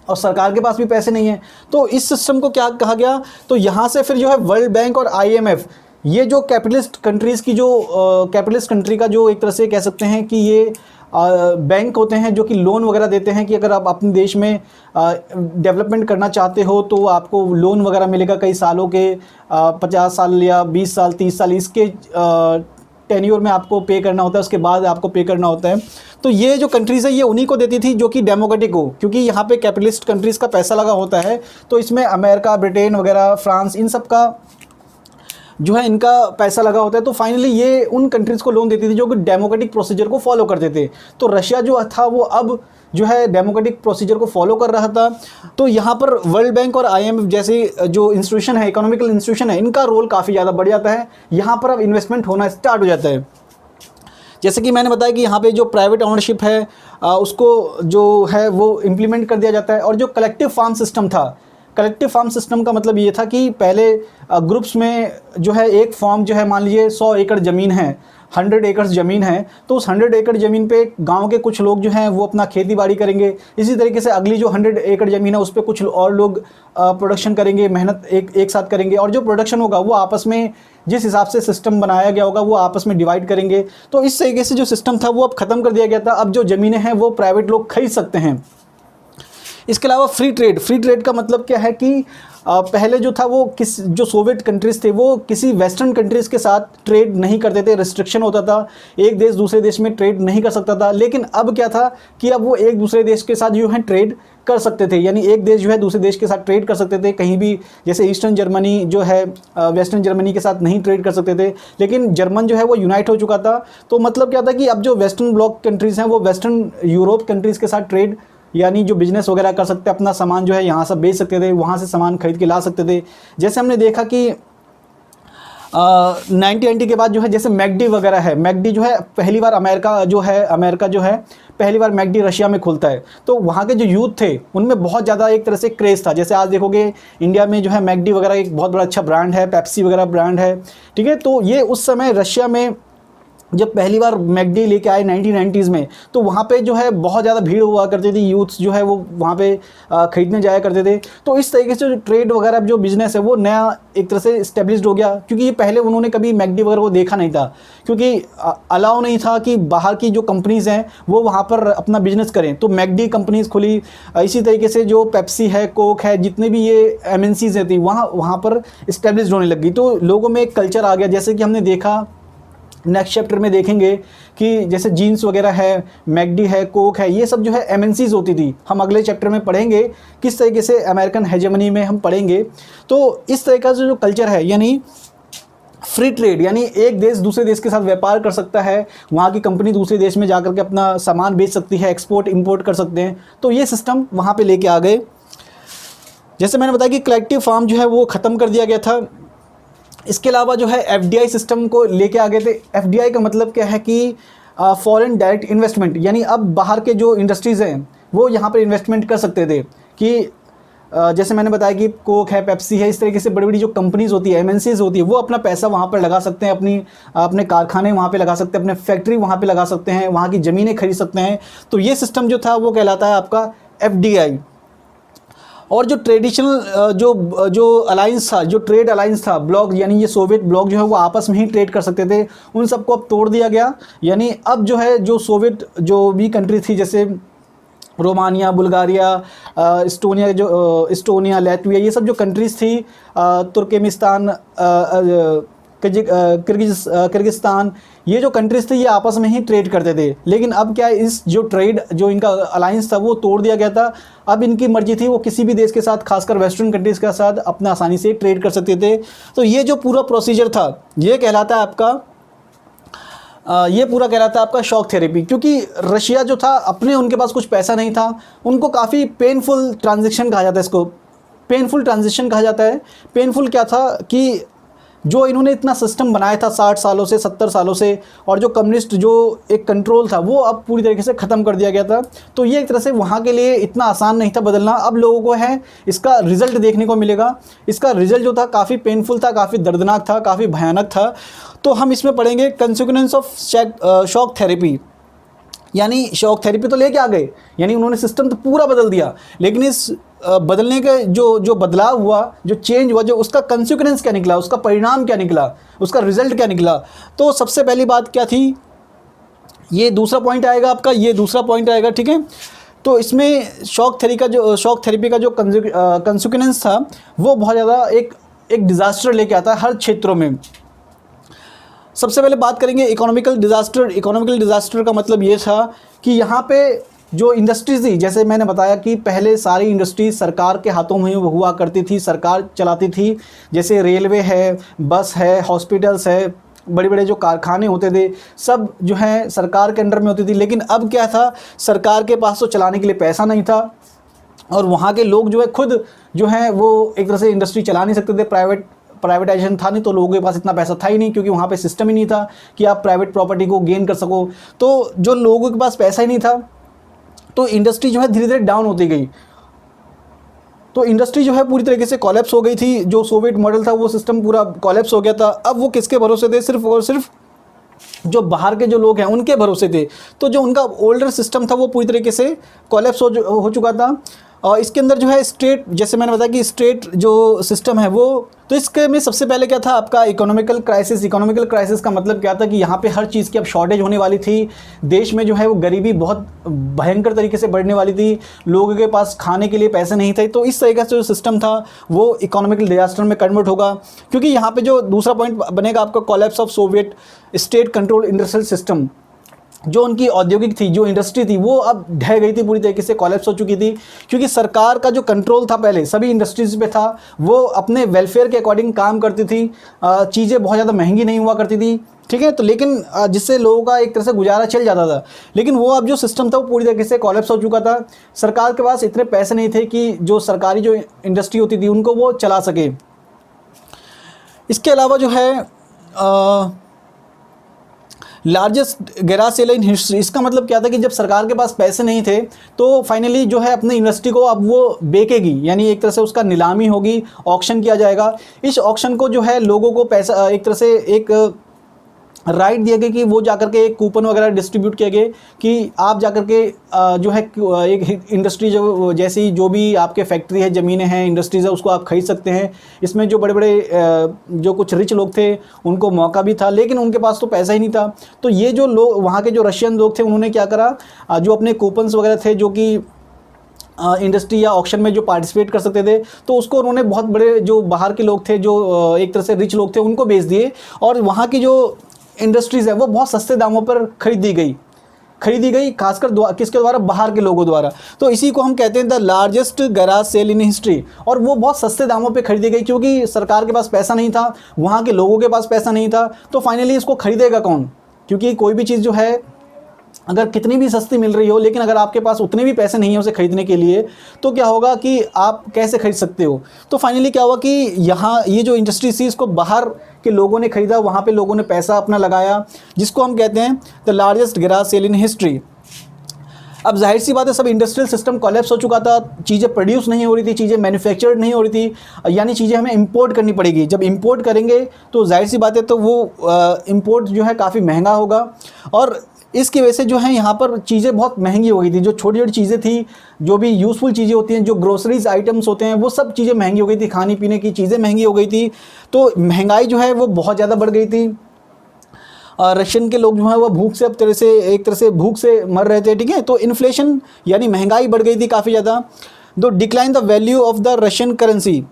और सरकार के पास भी पैसे नहीं है। तो इस सिस्टम को क्या कहा गया, तो यहाँ से फिर जो है वर्ल्ड बैंक और IMF, ये जो कैपिटलिस्ट कंट्रीज़ की, जो कैपिटलिस्ट कंट्री का जो एक तरह से कह सकते हैं कि ये बैंक होते हैं जो कि लोन वगैरह देते हैं कि अगर आप अपने देश में डेवलपमेंट करना चाहते हो तो आपको लोन वगैरह मिलेगा कई सालों के, 50 साल या 20 साल 30 साल इसके टेन्योर में आपको पे करना होता है, उसके बाद आपको पे करना होता है। तो ये जो कंट्रीज़ है ये उन्हीं को देती थी जो कि डेमोक्रेटिक हो, क्योंकि यहाँ पे कैपिटलिस्ट कंट्रीज़ का पैसा लगा होता है। तो इसमें अमेरिका, ब्रिटेन वगैरह, फ्रांस, इन सब का जो है इनका पैसा लगा होता है। तो फाइनली ये उन कंट्रीज़ को लोन देती थी जो कि डेमोक्रेटिक प्रोसीजर को फॉलो करते थे। तो रशिया जो था वो अब जो है डेमोक्रेटिक प्रोसीजर को फॉलो कर रहा था। तो यहाँ पर वर्ल्ड बैंक और IMF जैसे जो इंस्टीट्यूशन है, इकोनॉमिकल इंस्टीट्यूशन है, इनका रोल काफ़ी ज़्यादा बढ़ जाता है। यहाँ पर अब इन्वेस्टमेंट होना स्टार्ट हो जाता है। जैसे कि मैंने बताया कि यहाँ पे जो प्राइवेट ओनरशिप है उसको जो है वो इम्प्लीमेंट कर दिया जाता है। और जो कलेक्टिव फार्म सिस्टम था, कलेक्टिव फार्म सिस्टम का मतलब ये था कि पहले ग्रुप्स में जो है एक फार्म जो है, मान लीजिए 100 एकड़ ज़मीन है, 100 एकड़ ज़मीन है, तो उस 100 एकड़ ज़मीन पे गांव के कुछ लोग जो हैं वो अपना खेती बाड़ी करेंगे। इसी तरीके से अगली जो 100 एकड़ ज़मीन है उस पर कुछ और लोग प्रोडक्शन करेंगे, मेहनत एक साथ करेंगे, और जो प्रोडक्शन होगा वो आपस में जिस हिसाब से सिस्टम बनाया गया होगा वो आपस में डिवाइड करेंगे। तो इस तरीके से जो सिस्टम था वो अब ख़त्म कर दिया गया था। अब जो ज़मीनें हैं वो प्राइवेट लोग खरीद सकते हैं। इसके अलावा फ्री ट्रेड का मतलब क्या है कि पहले जो था वो जो सोवियत कंट्रीज़ थे वो किसी वेस्टर्न कंट्रीज़ के साथ ट्रेड नहीं करते थे, रिस्ट्रिक्शन होता था, एक देश दूसरे देश में ट्रेड नहीं कर सकता था। लेकिन अब क्या था कि अब वो एक दूसरे देश के साथ जो है ट्रेड कर सकते थे, यानी एक देश जो है दूसरे देश के साथ ट्रेड कर सकते थे कहीं भी। जैसे ईस्टर्न जर्मनी जो है वेस्टर्न जर्मनी के साथ नहीं ट्रेड कर सकते थे, लेकिन जर्मन जो है वो यूनाइट हो चुका था। तो मतलब क्या था कि अब जो वेस्टर्न ब्लॉक कंट्रीज़ हैं वो वेस्टर्न यूरोप कंट्रीज़ के साथ ट्रेड, यानी जो बिज़नेस वगैरह कर सकते, अपना सामान जो है यहाँ से बेच सकते थे, वहाँ से सामान खरीद के ला सकते थे। जैसे हमने देखा कि 1990 के बाद जो है जैसे मैकडी वगैरह है, मैकडी जो है पहली बार अमेरिका जो है पहली बार मैकडी रशिया में खुलता है। तो वहाँ के जो यूथ थे उनमें बहुत ज़्यादा एक तरह से क्रेज़ था। जैसे आज देखोगे इंडिया में जो है मैकडी वगैरह एक बहुत बड़ा अच्छा ब्रांड है, पेप्सी वगैरह ब्रांड है, ठीक है। तो ये उस समय रशिया में जब पहली बार मैकडी लेके आए 1990s में, तो वहाँ पे जो है बहुत ज़्यादा भीड़ हुआ करती थी, यूथ्स जो है वो वहाँ पे ख़रीदने जाया करते थे। तो इस तरीके से जो ट्रेड वगैरह जो बिज़नेस है वो नया एक तरह से इस्टेब्लिश्ड हो गया, क्योंकि ये पहले उन्होंने कभी मैकडी वगैरह को देखा नहीं था, क्योंकि अलाउ नहीं था कि बाहर की जो कंपनीज़ हैं वो वहाँ पर अपना बिजनेस करें। तो मैकडी कंपनीज़ खुली, इसी तरीके से जो पेप्सी है, कोक है, जितने भी ये MNCs थी वहाँ पर इस्टेब्लिश्ड होने लगी। तो लोगों में एक कल्चर आ गया। जैसे कि हमने देखा नेक्स्ट चैप्टर में देखेंगे कि जैसे जीन्स वगैरह है, मैकडी है, कोक है, ये सब जो है MNCs होती थी। हम अगले चैप्टर में पढ़ेंगे किस तरीके से अमेरिकन हेजेमनी में हम पढ़ेंगे। तो इस तरीके से जो कल्चर है, यानी फ्री ट्रेड, यानी एक देश दूसरे देश के साथ व्यापार कर सकता है, वहाँ की कंपनी दूसरे देश में जाकर के अपना सामान बेच सकती है, एक्सपोर्ट इंपोर्ट कर सकते हैं। तो ये सिस्टम वहाँ पर लेके आ गए। जैसे मैंने बताया कि कलेक्टिव फार्म जो है वो ख़त्म कर दिया गया था। इसके अलावा जो है एफडीआई सिस्टम को लेके आ गए थे। एफडीआई का मतलब क्या है कि फॉरेन डायरेक्ट इन्वेस्टमेंट, यानी अब बाहर के जो इंडस्ट्रीज़ हैं वो यहाँ पर इन्वेस्टमेंट कर सकते थे कि जैसे मैंने बताया कि कोक है, पेप्सी है, इस तरीके से बड़ी बड़ी जो कंपनीज़ होती है, एमएनसीज़ होती है, वो अपना पैसा वहाँ पर लगा सकते हैं, अपने कारखाने वहाँ पे लगा सकते हैं, अपने फैक्ट्री वहाँ पे लगा सकते हैं, वहाँ की ज़मीनें खरीद सकते हैं। तो ये सिस्टम जो था वो कहलाता है आपका एफडीआई। और जो ट्रेडिशनल जो अलाइंस था, जो ट्रेड अलाइंस था, ब्लॉक यानी ये सोवियत ब्लॉक जो है वो आपस में ही ट्रेड कर सकते थे, उन सबको अब तोड़ दिया गया। यानी अब जो है जो सोवियत जो भी कंट्री थी, जैसे रोमानिया, बुल्गारिया, इस्टोनिया, लैटविया, ये सब जो कंट्रीज़ थी, तुर्कमेनिस्तान, किर्गिस्तान, ये जो कंट्रीज़ थे ये आपस में ही ट्रेड करते थे। लेकिन अब क्या है, इस जो ट्रेड जो इनका अलायंस था वो तोड़ दिया गया था। अब इनकी मर्जी थी, वो किसी भी देश के साथ, खासकर वेस्टर्न कंट्रीज़ के साथ अपना आसानी से ट्रेड कर सकते थे। तो ये जो पूरा प्रोसीजर था ये कहलाता है आपका ये पूरा कहलाता है आपका शॉक थेरेपी। क्योंकि रशिया जो था अपने, उनके पास कुछ पैसा नहीं था, उनको काफ़ी पेनफुल ट्रांजेक्शन कहा जाता है, इसको पेनफुल ट्रांजेक्शन कहा जाता है। पेनफुल क्या था कि जो इन्होंने इतना सिस्टम बनाया था 60 सालों से, 70 सालों से, और जो कम्युनिस्ट जो एक कंट्रोल था वो अब पूरी तरीके से ख़त्म कर दिया गया था। तो ये एक तरह से वहाँ के लिए इतना आसान नहीं था बदलना। अब लोगों को है इसका रिज़ल्ट देखने को मिलेगा। इसका रिज़ल्ट जो था काफ़ी पेनफुल था, काफ़ी दर्दनाक था, काफ़ी भयानक था। तो हम इसमें पढ़ेंगे कंसिक्वेंस ऑफ शॉक थेरेपी। यानी शॉक थेरेपी तो लेके आ गए, यानी उन्होंने सिस्टम तो पूरा बदल दिया, लेकिन इस बदलने का जो बदलाव हुआ, जो चेंज हुआ, जो उसका कंसिक्वेंस क्या निकला, उसका परिणाम क्या निकला, उसका रिजल्ट क्या निकला। तो सबसे पहली बात क्या थी, ये दूसरा पॉइंट आएगा आपका, ये दूसरा पॉइंट आएगा, ठीक है। तो इसमें शॉक थेरेपी का जो कंसिक्वेंस था वो बहुत ज़्यादा एक डिज़ास्टर लेके आता है हर क्षेत्रों में। सबसे पहले बात करेंगे इकोनॉमिकल डिज़ास्टर। इकोनॉमिकल डिज़ास्टर का मतलब ये था कि यहाँ पे जो इंडस्ट्रीज़ थी, जैसे मैंने बताया कि पहले सारी इंडस्ट्रीज सरकार के हाथों में हुआ करती थी, सरकार चलाती थी। जैसे रेलवे है, बस है, हॉस्पिटल्स है, बड़े बड़े जो कारखाने होते थे सब जो है सरकार के अंडर में होती थी। लेकिन अब क्या था, सरकार के पास तो चलाने के लिए पैसा नहीं था, और वहाँ के लोग जो है खुद जो है वो एक तरह से इंडस्ट्री चला नहीं सकते थे। प्राइवेटाइजेशन था नहीं, तो लोगों के पास इतना पैसा था ही नहीं, क्योंकि वहाँ पे सिस्टम ही नहीं था कि आप प्राइवेट प्रॉपर्टी को गेन कर सको। तो जो लोगों के पास पैसा ही नहीं था, तो इंडस्ट्री जो है धीरे धीरे डाउन होती गई। तो इंडस्ट्री जो है पूरी तरीके से कॉलेप्स हो गई थी। जो सोवियत मॉडल था वो सिस्टम पूरा कॉलेप्स हो गया था। अब वो किसके भरोसे थे, सिर्फ और सिर्फ जो बाहर के जो लोग हैं उनके भरोसे थे। तो जो उनका ओल्डर सिस्टम था वो पूरी तरीके से कॉलेप्स हो चुका था। और इसके अंदर जो है स्टेट, जैसे मैंने बताया कि स्टेट जो सिस्टम है वो, तो इसके में सबसे पहले क्या था आपका इकोनॉमिकल क्राइसिस। इकोनॉमिकल क्राइसिस का मतलब क्या था कि यहाँ पे हर चीज़ की अब शॉर्टेज होने वाली थी। देश में जो है वो गरीबी बहुत भयंकर तरीके से बढ़ने वाली थी, लोगों के पास खाने के लिए पैसे नहीं थे। तो इस तरीके से जो सिस्टम था वो इकोनॉमिकल डिजास्टर में कन्वर्ट होगा। क्योंकि यहाँ पर जो दूसरा पॉइंट बनेगा आपका collapse of Soviet state control industrial system. जो उनकी औद्योगिक थी, जो इंडस्ट्री थी, वो अब ढह गई थी, पूरी तरीके से कॉलेप्स हो चुकी थी। क्योंकि सरकार का जो कंट्रोल था पहले सभी इंडस्ट्रीज़ पे था, वो अपने वेलफेयर के अकॉर्डिंग काम करती थी, चीज़ें बहुत ज़्यादा महंगी नहीं हुआ करती थी, ठीक है। तो लेकिन जिससे लोगों का एक तरह से गुजारा चल जाता था। लेकिन वो अब जो सिस्टम था वो पूरी तरीके से कॉलेप्स हो चुका था। सरकार के पास इतने पैसे नहीं थे कि जो सरकारी जो इंडस्ट्री होती थी उनको वो चला सके। इसके अलावा जो है largest garage sale in history. इसका मतलब क्या था कि जब सरकार के पास पैसे नहीं थे तो फाइनली जो है अपनी यूनिवर्सिटी को अब वो बेचेगी, यानी एक तरह से उसका नीलामी होगी, ऑक्शन किया जाएगा। इस ऑक्शन को जो है लोगों को पैसा एक तरह से एक राइट दिया गया कि वो जाकर के एक कूपन वगैरह डिस्ट्रीब्यूट किए गए कि आप जाकर के जो है एक इंडस्ट्री जो जैसी जो भी आपके फैक्ट्री है, ज़मीनें हैं, इंडस्ट्रीज़ है, उसको आप खरीद सकते हैं। इसमें जो बड़े बड़े जो कुछ रिच लोग थे उनको मौका भी था, लेकिन उनके पास तो पैसा ही नहीं था। तो ये जो लोग वहाँ के जो रशियन लोग थे उन्होंने क्या करा, जो अपने कूपन्स वगैरह थे जो कि इंडस्ट्री या ऑक्शन में जो पार्टिसिपेट कर सकते थे, तो उसको उन्होंने बहुत बड़े जो बाहर के लोग थे, जो एक तरह से रिच लोग थे, उनको बेच दिए। और वहाँ की जो इंडस्ट्रीज़ है वो बहुत सस्ते दामों पर खरीदी गई, खासकर किसके द्वारा, बाहर के लोगों द्वारा। तो इसी को हम कहते हैं the largest garage sale in history. और वो बहुत सस्ते दामों पे खरीदी गई क्योंकि सरकार के पास पैसा नहीं था, वहाँ के लोगों के पास पैसा नहीं था। तो फाइनली इसको खरीदेगा कौन, क्योंकि कोई भी चीज़ जो है अगर कितनी भी सस्ती मिल रही हो, लेकिन अगर आपके पास उतने भी पैसे नहीं है उसे खरीदने के लिए, तो क्या होगा कि आप कैसे खरीद सकते हो। तो फाइनली क्या हुआ कि यहाँ ये जो इंडस्ट्री थी इसको बाहर के लोगों ने खरीदा, वहाँ पे लोगों ने पैसा अपना लगाया, जिसको हम कहते हैं the largest garage sale in history. अब जाहिर सी बात है, सब इंडस्ट्रियल सिस्टम कोलैप्स हो चुका था, चीज़ें प्रोड्यूस नहीं हो रही थी, चीज़ें मैन्युफैक्चर्ड नहीं हो रही थी, यानी चीज़ें हमें इंपोर्ट करनी पड़ेगी। जब इंपोर्ट करेंगे तो जाहिर सी बात है तो वो इंपोर्ट जो है काफ़ी महंगा होगा, और इसकी वजह से जो है यहाँ पर चीज़ें बहुत महंगी हो गई थी। जो छोटी छोटी चीज़ें थी, जो भी यूज़फुल चीज़ें होती हैं, जो ग्रोसरीज आइटम्स होते हैं, वो सब चीज़ें महंगी हो गई थी, खाने पीने की चीज़ें महंगी हो गई थी। तो महंगाई जो है वो बहुत ज़्यादा बढ़ गई थी। रशियन के लोग जो हैं वो भूख से, अब एक तरह से भूख से मर रहे थे, ठीक है। तो इन्फ्लेशन यानी महंगाई बढ़ गई थी काफ़ी ज़्यादा। दो decline the value of the Russian currency,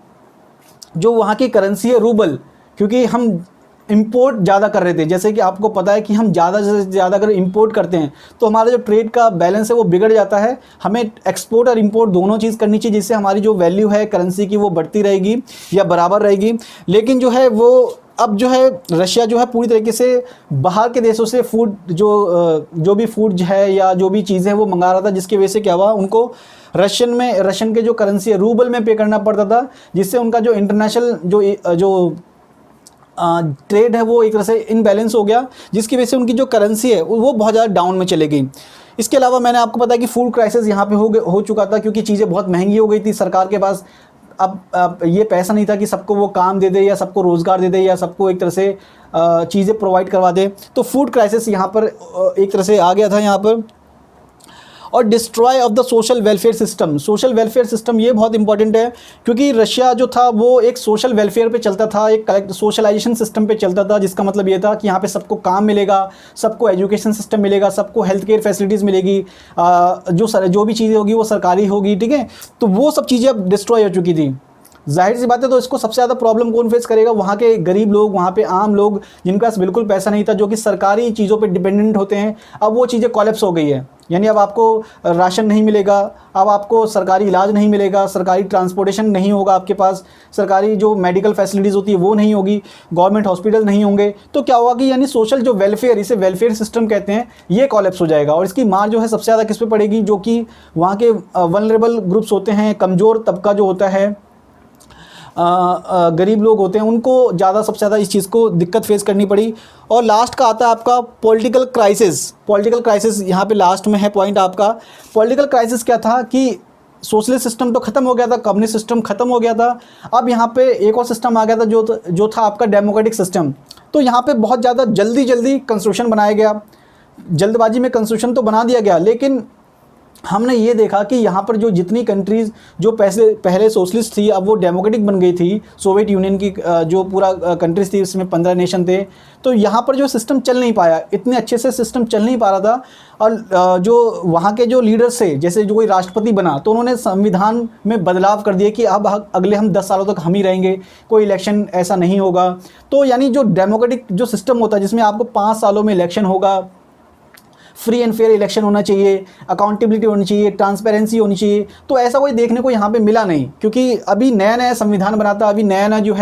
जो वहाँ की करेंसी है रूबल, क्योंकि हम इंपोर्ट ज़्यादा कर रहे थे। जैसे कि आपको पता है कि हम ज़्यादा से ज़्यादा अगर इंपोर्ट करते हैं तो हमारा जो ट्रेड का बैलेंस है वो बिगड़ जाता है। हमें एक्सपोर्ट और इंपोर्ट दोनों चीज़ करनी चाहिए, जिससे हमारी जो वैल्यू है करेंसी की वो बढ़ती रहेगी या बराबर रहेगी। लेकिन जो है वो अब जो है रशिया जो है पूरी तरीके से बाहर के देशों से फूड जो भी फूड है या जो भी चीज़ें वो मंगा रहा था, जिसकी वजह से क्या हुआ, उनको रशियन के जो करेंसी है रूबल में पे करना पड़ता था, जिससे उनका जो इंटरनेशनल जो ट्रेड है वो एक तरह से इनबैलेंस हो गया, जिसकी वजह से उनकी जो करेंसी है वो बहुत ज़्यादा डाउन में चले गई। इसके अलावा मैंने आपको पता है कि फूड क्राइसिस यहाँ पे हो चुका था, क्योंकि चीज़ें बहुत महंगी हो गई थी। सरकार के पास अब ये पैसा नहीं था कि सबको वो काम दे दे या सबको रोज़गार दे दे या सबको एक तरह से चीज़ें प्रोवाइड करवा दे। तो फूड क्राइसिस यहाँ पर एक तरह से आ गया था यहाँ पर। और destroy of the social welfare system, social welfare system ये बहुत इंपॉर्टेंट है, क्योंकि रशिया जो था वो एक सोशल वेलफेयर पे चलता था, एक कलेक्ट सोशलाइजेशन सिस्टम पे चलता था, जिसका मतलब ये था कि यहाँ पे सबको काम मिलेगा, सबको एजुकेशन सिस्टम मिलेगा, सबको हेल्थ केयर फैसिलिटीज़ मिलेगी, जो भी चीज़ें होगी वो सरकारी होगी, ठीक है। तो वो सब चीज़ें अब डिस्ट्रॉय हो चुकी थी। जाहिर सी बात है, तो इसको सबसे ज़्यादा प्रॉब्लम कौन फेस करेगा, वहाँ के गरीब लोग, वहाँ पे आम लोग जिनके पास बिल्कुल पैसा नहीं था, जो कि सरकारी चीज़ों पे डिपेंडेंट होते हैं। अब वो चीज़ें कोलैप्स हो गई है, यानी अब आपको राशन नहीं मिलेगा, अब आपको सरकारी इलाज नहीं मिलेगा, सरकारी ट्रांसपोर्टेशन नहीं होगा आपके पास, सरकारी जो मेडिकल फैसिलिटीज़ होती है वो नहीं होगी, गवर्नमेंट हॉस्पिटल नहीं होंगे। तो क्या होगा कि यानी सोशल जो वेलफेयर, इसे वेलफेयर सिस्टम कहते हैं, ये कोलैप्स हो जाएगा। और इसकी मार जो है सबसे ज़्यादा किस पे पड़ेगी, जो कि वहाँ के वल्नरेबल ग्रुप्स होते हैं, कमज़ोर तबका जो होता है, गरीब लोग होते हैं, उनको ज़्यादा सबसे ज़्यादा इस चीज़ को दिक्कत फेस करनी पड़ी। और लास्ट का आता है आपका पॉलिटिकल क्राइसिस। पॉलिटिकल क्राइसिस यहाँ पे लास्ट में है पॉइंट आपका। पॉलिटिकल क्राइसिस क्या था कि सोशलिस्ट सिस्टम तो ख़त्म हो गया था, कम्युनिस्ट सिस्टम ख़त्म हो गया था, अब यहाँ पे एक और सिस्टम आ गया था जो था आपका डेमोक्रेटिक सिस्टम। तो यहाँ पे बहुत ज़्यादा जल्दी कॉन्स्टिट्यूशन बनाया गया, जल्दबाजी में कॉन्स्टिट्यूशन तो बना दिया गया, लेकिन हमने ये देखा कि यहाँ पर जो जितनी कंट्रीज़ जो पहले सोशलिस्ट थी अब वो डेमोक्रेटिक बन गई थी। सोवियत यूनियन की जो पूरा कंट्रीज़ थी उसमें 15 नेशन थे, तो यहाँ पर जो सिस्टम चल नहीं पाया, इतने अच्छे से सिस्टम चल नहीं पा रहा था। और जो वहाँ के जो लीडर्स थे, जैसे जो कोई राष्ट्रपति बना तो उन्होंने संविधान में बदलाव कर दिए कि अब अगले हम 10 सालों तक हम ही रहेंगे, कोई इलेक्शन ऐसा नहीं होगा। तो यानी जो डेमोक्रेटिक जो सिस्टम होता है जिसमें आपको 5 सालों में इलेक्शन होगा, फ्री एंड फेयर इलेक्शन होना चाहिए, अकाउंटेबिलिटी होनी चाहिए, ट्रांसपेरेंसी होनी चाहिए, तो ऐसा कोई देखने को यहाँ पे मिला नहीं। क्योंकि अभी नया संविधान बना था, अभी नया जो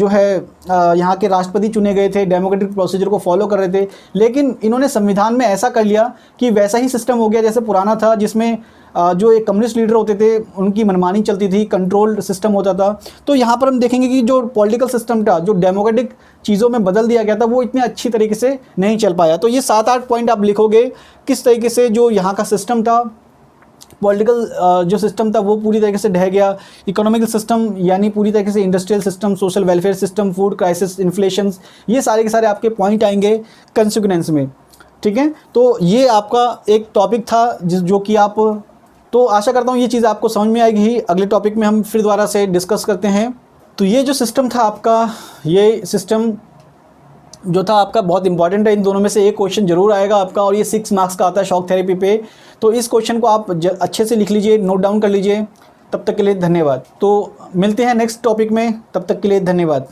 है यहाँ के राष्ट्रपति चुने गए थे, डेमोक्रेटिक प्रोसीजर को फॉलो कर रहे थे, लेकिन इन्होंने संविधान में ऐसा कर लिया कि वैसा ही सिस्टम हो गया जैसे पुराना था, जिसमें जो एक कम्युनिस्ट लीडर होते थे उनकी मनमानी चलती थी, कंट्रोल्ड सिस्टम होता था। तो यहाँ पर हम देखेंगे कि जो पॉलिटिकल सिस्टम था, जो डेमोक्रेटिक चीज़ों में बदल दिया गया था, वो इतनी अच्छी तरीके से नहीं चल पाया। तो ये 7-8 पॉइंट आप लिखोगे किस तरीके से जो यहाँ का सिस्टम था, पॉलिटिकल जो सिस्टम था वो पूरी तरीके से ढह गया। इकोनॉमिकल सिस्टम यानी पूरी तरीके से industrial system, social welfare system, food crisis, inflation, ये सारे के सारे आपके पॉइंट आएंगे कंसिक्वेंस में, ठीक है। तो ये आपका एक टॉपिक था जो कि आप, तो आशा करता हूँ ये चीज़ आपको समझ में आएगी ही। अगले टॉपिक में हम फिर दोबारा से डिस्कस करते हैं। तो ये जो सिस्टम था आपका, ये सिस्टम जो था आपका बहुत इंपॉर्टेंट है। इन दोनों में से एक क्वेश्चन जरूर आएगा आपका, और ये 6 मार्क्स का आता है शॉक थेरेपी पे। तो इस क्वेश्चन को आप अच्छे से लिख लीजिए, नोट डाउन कर लीजिए। तब तक के लिए धन्यवाद। तो मिलते हैं नेक्स्ट टॉपिक में, तब तक के लिए धन्यवाद।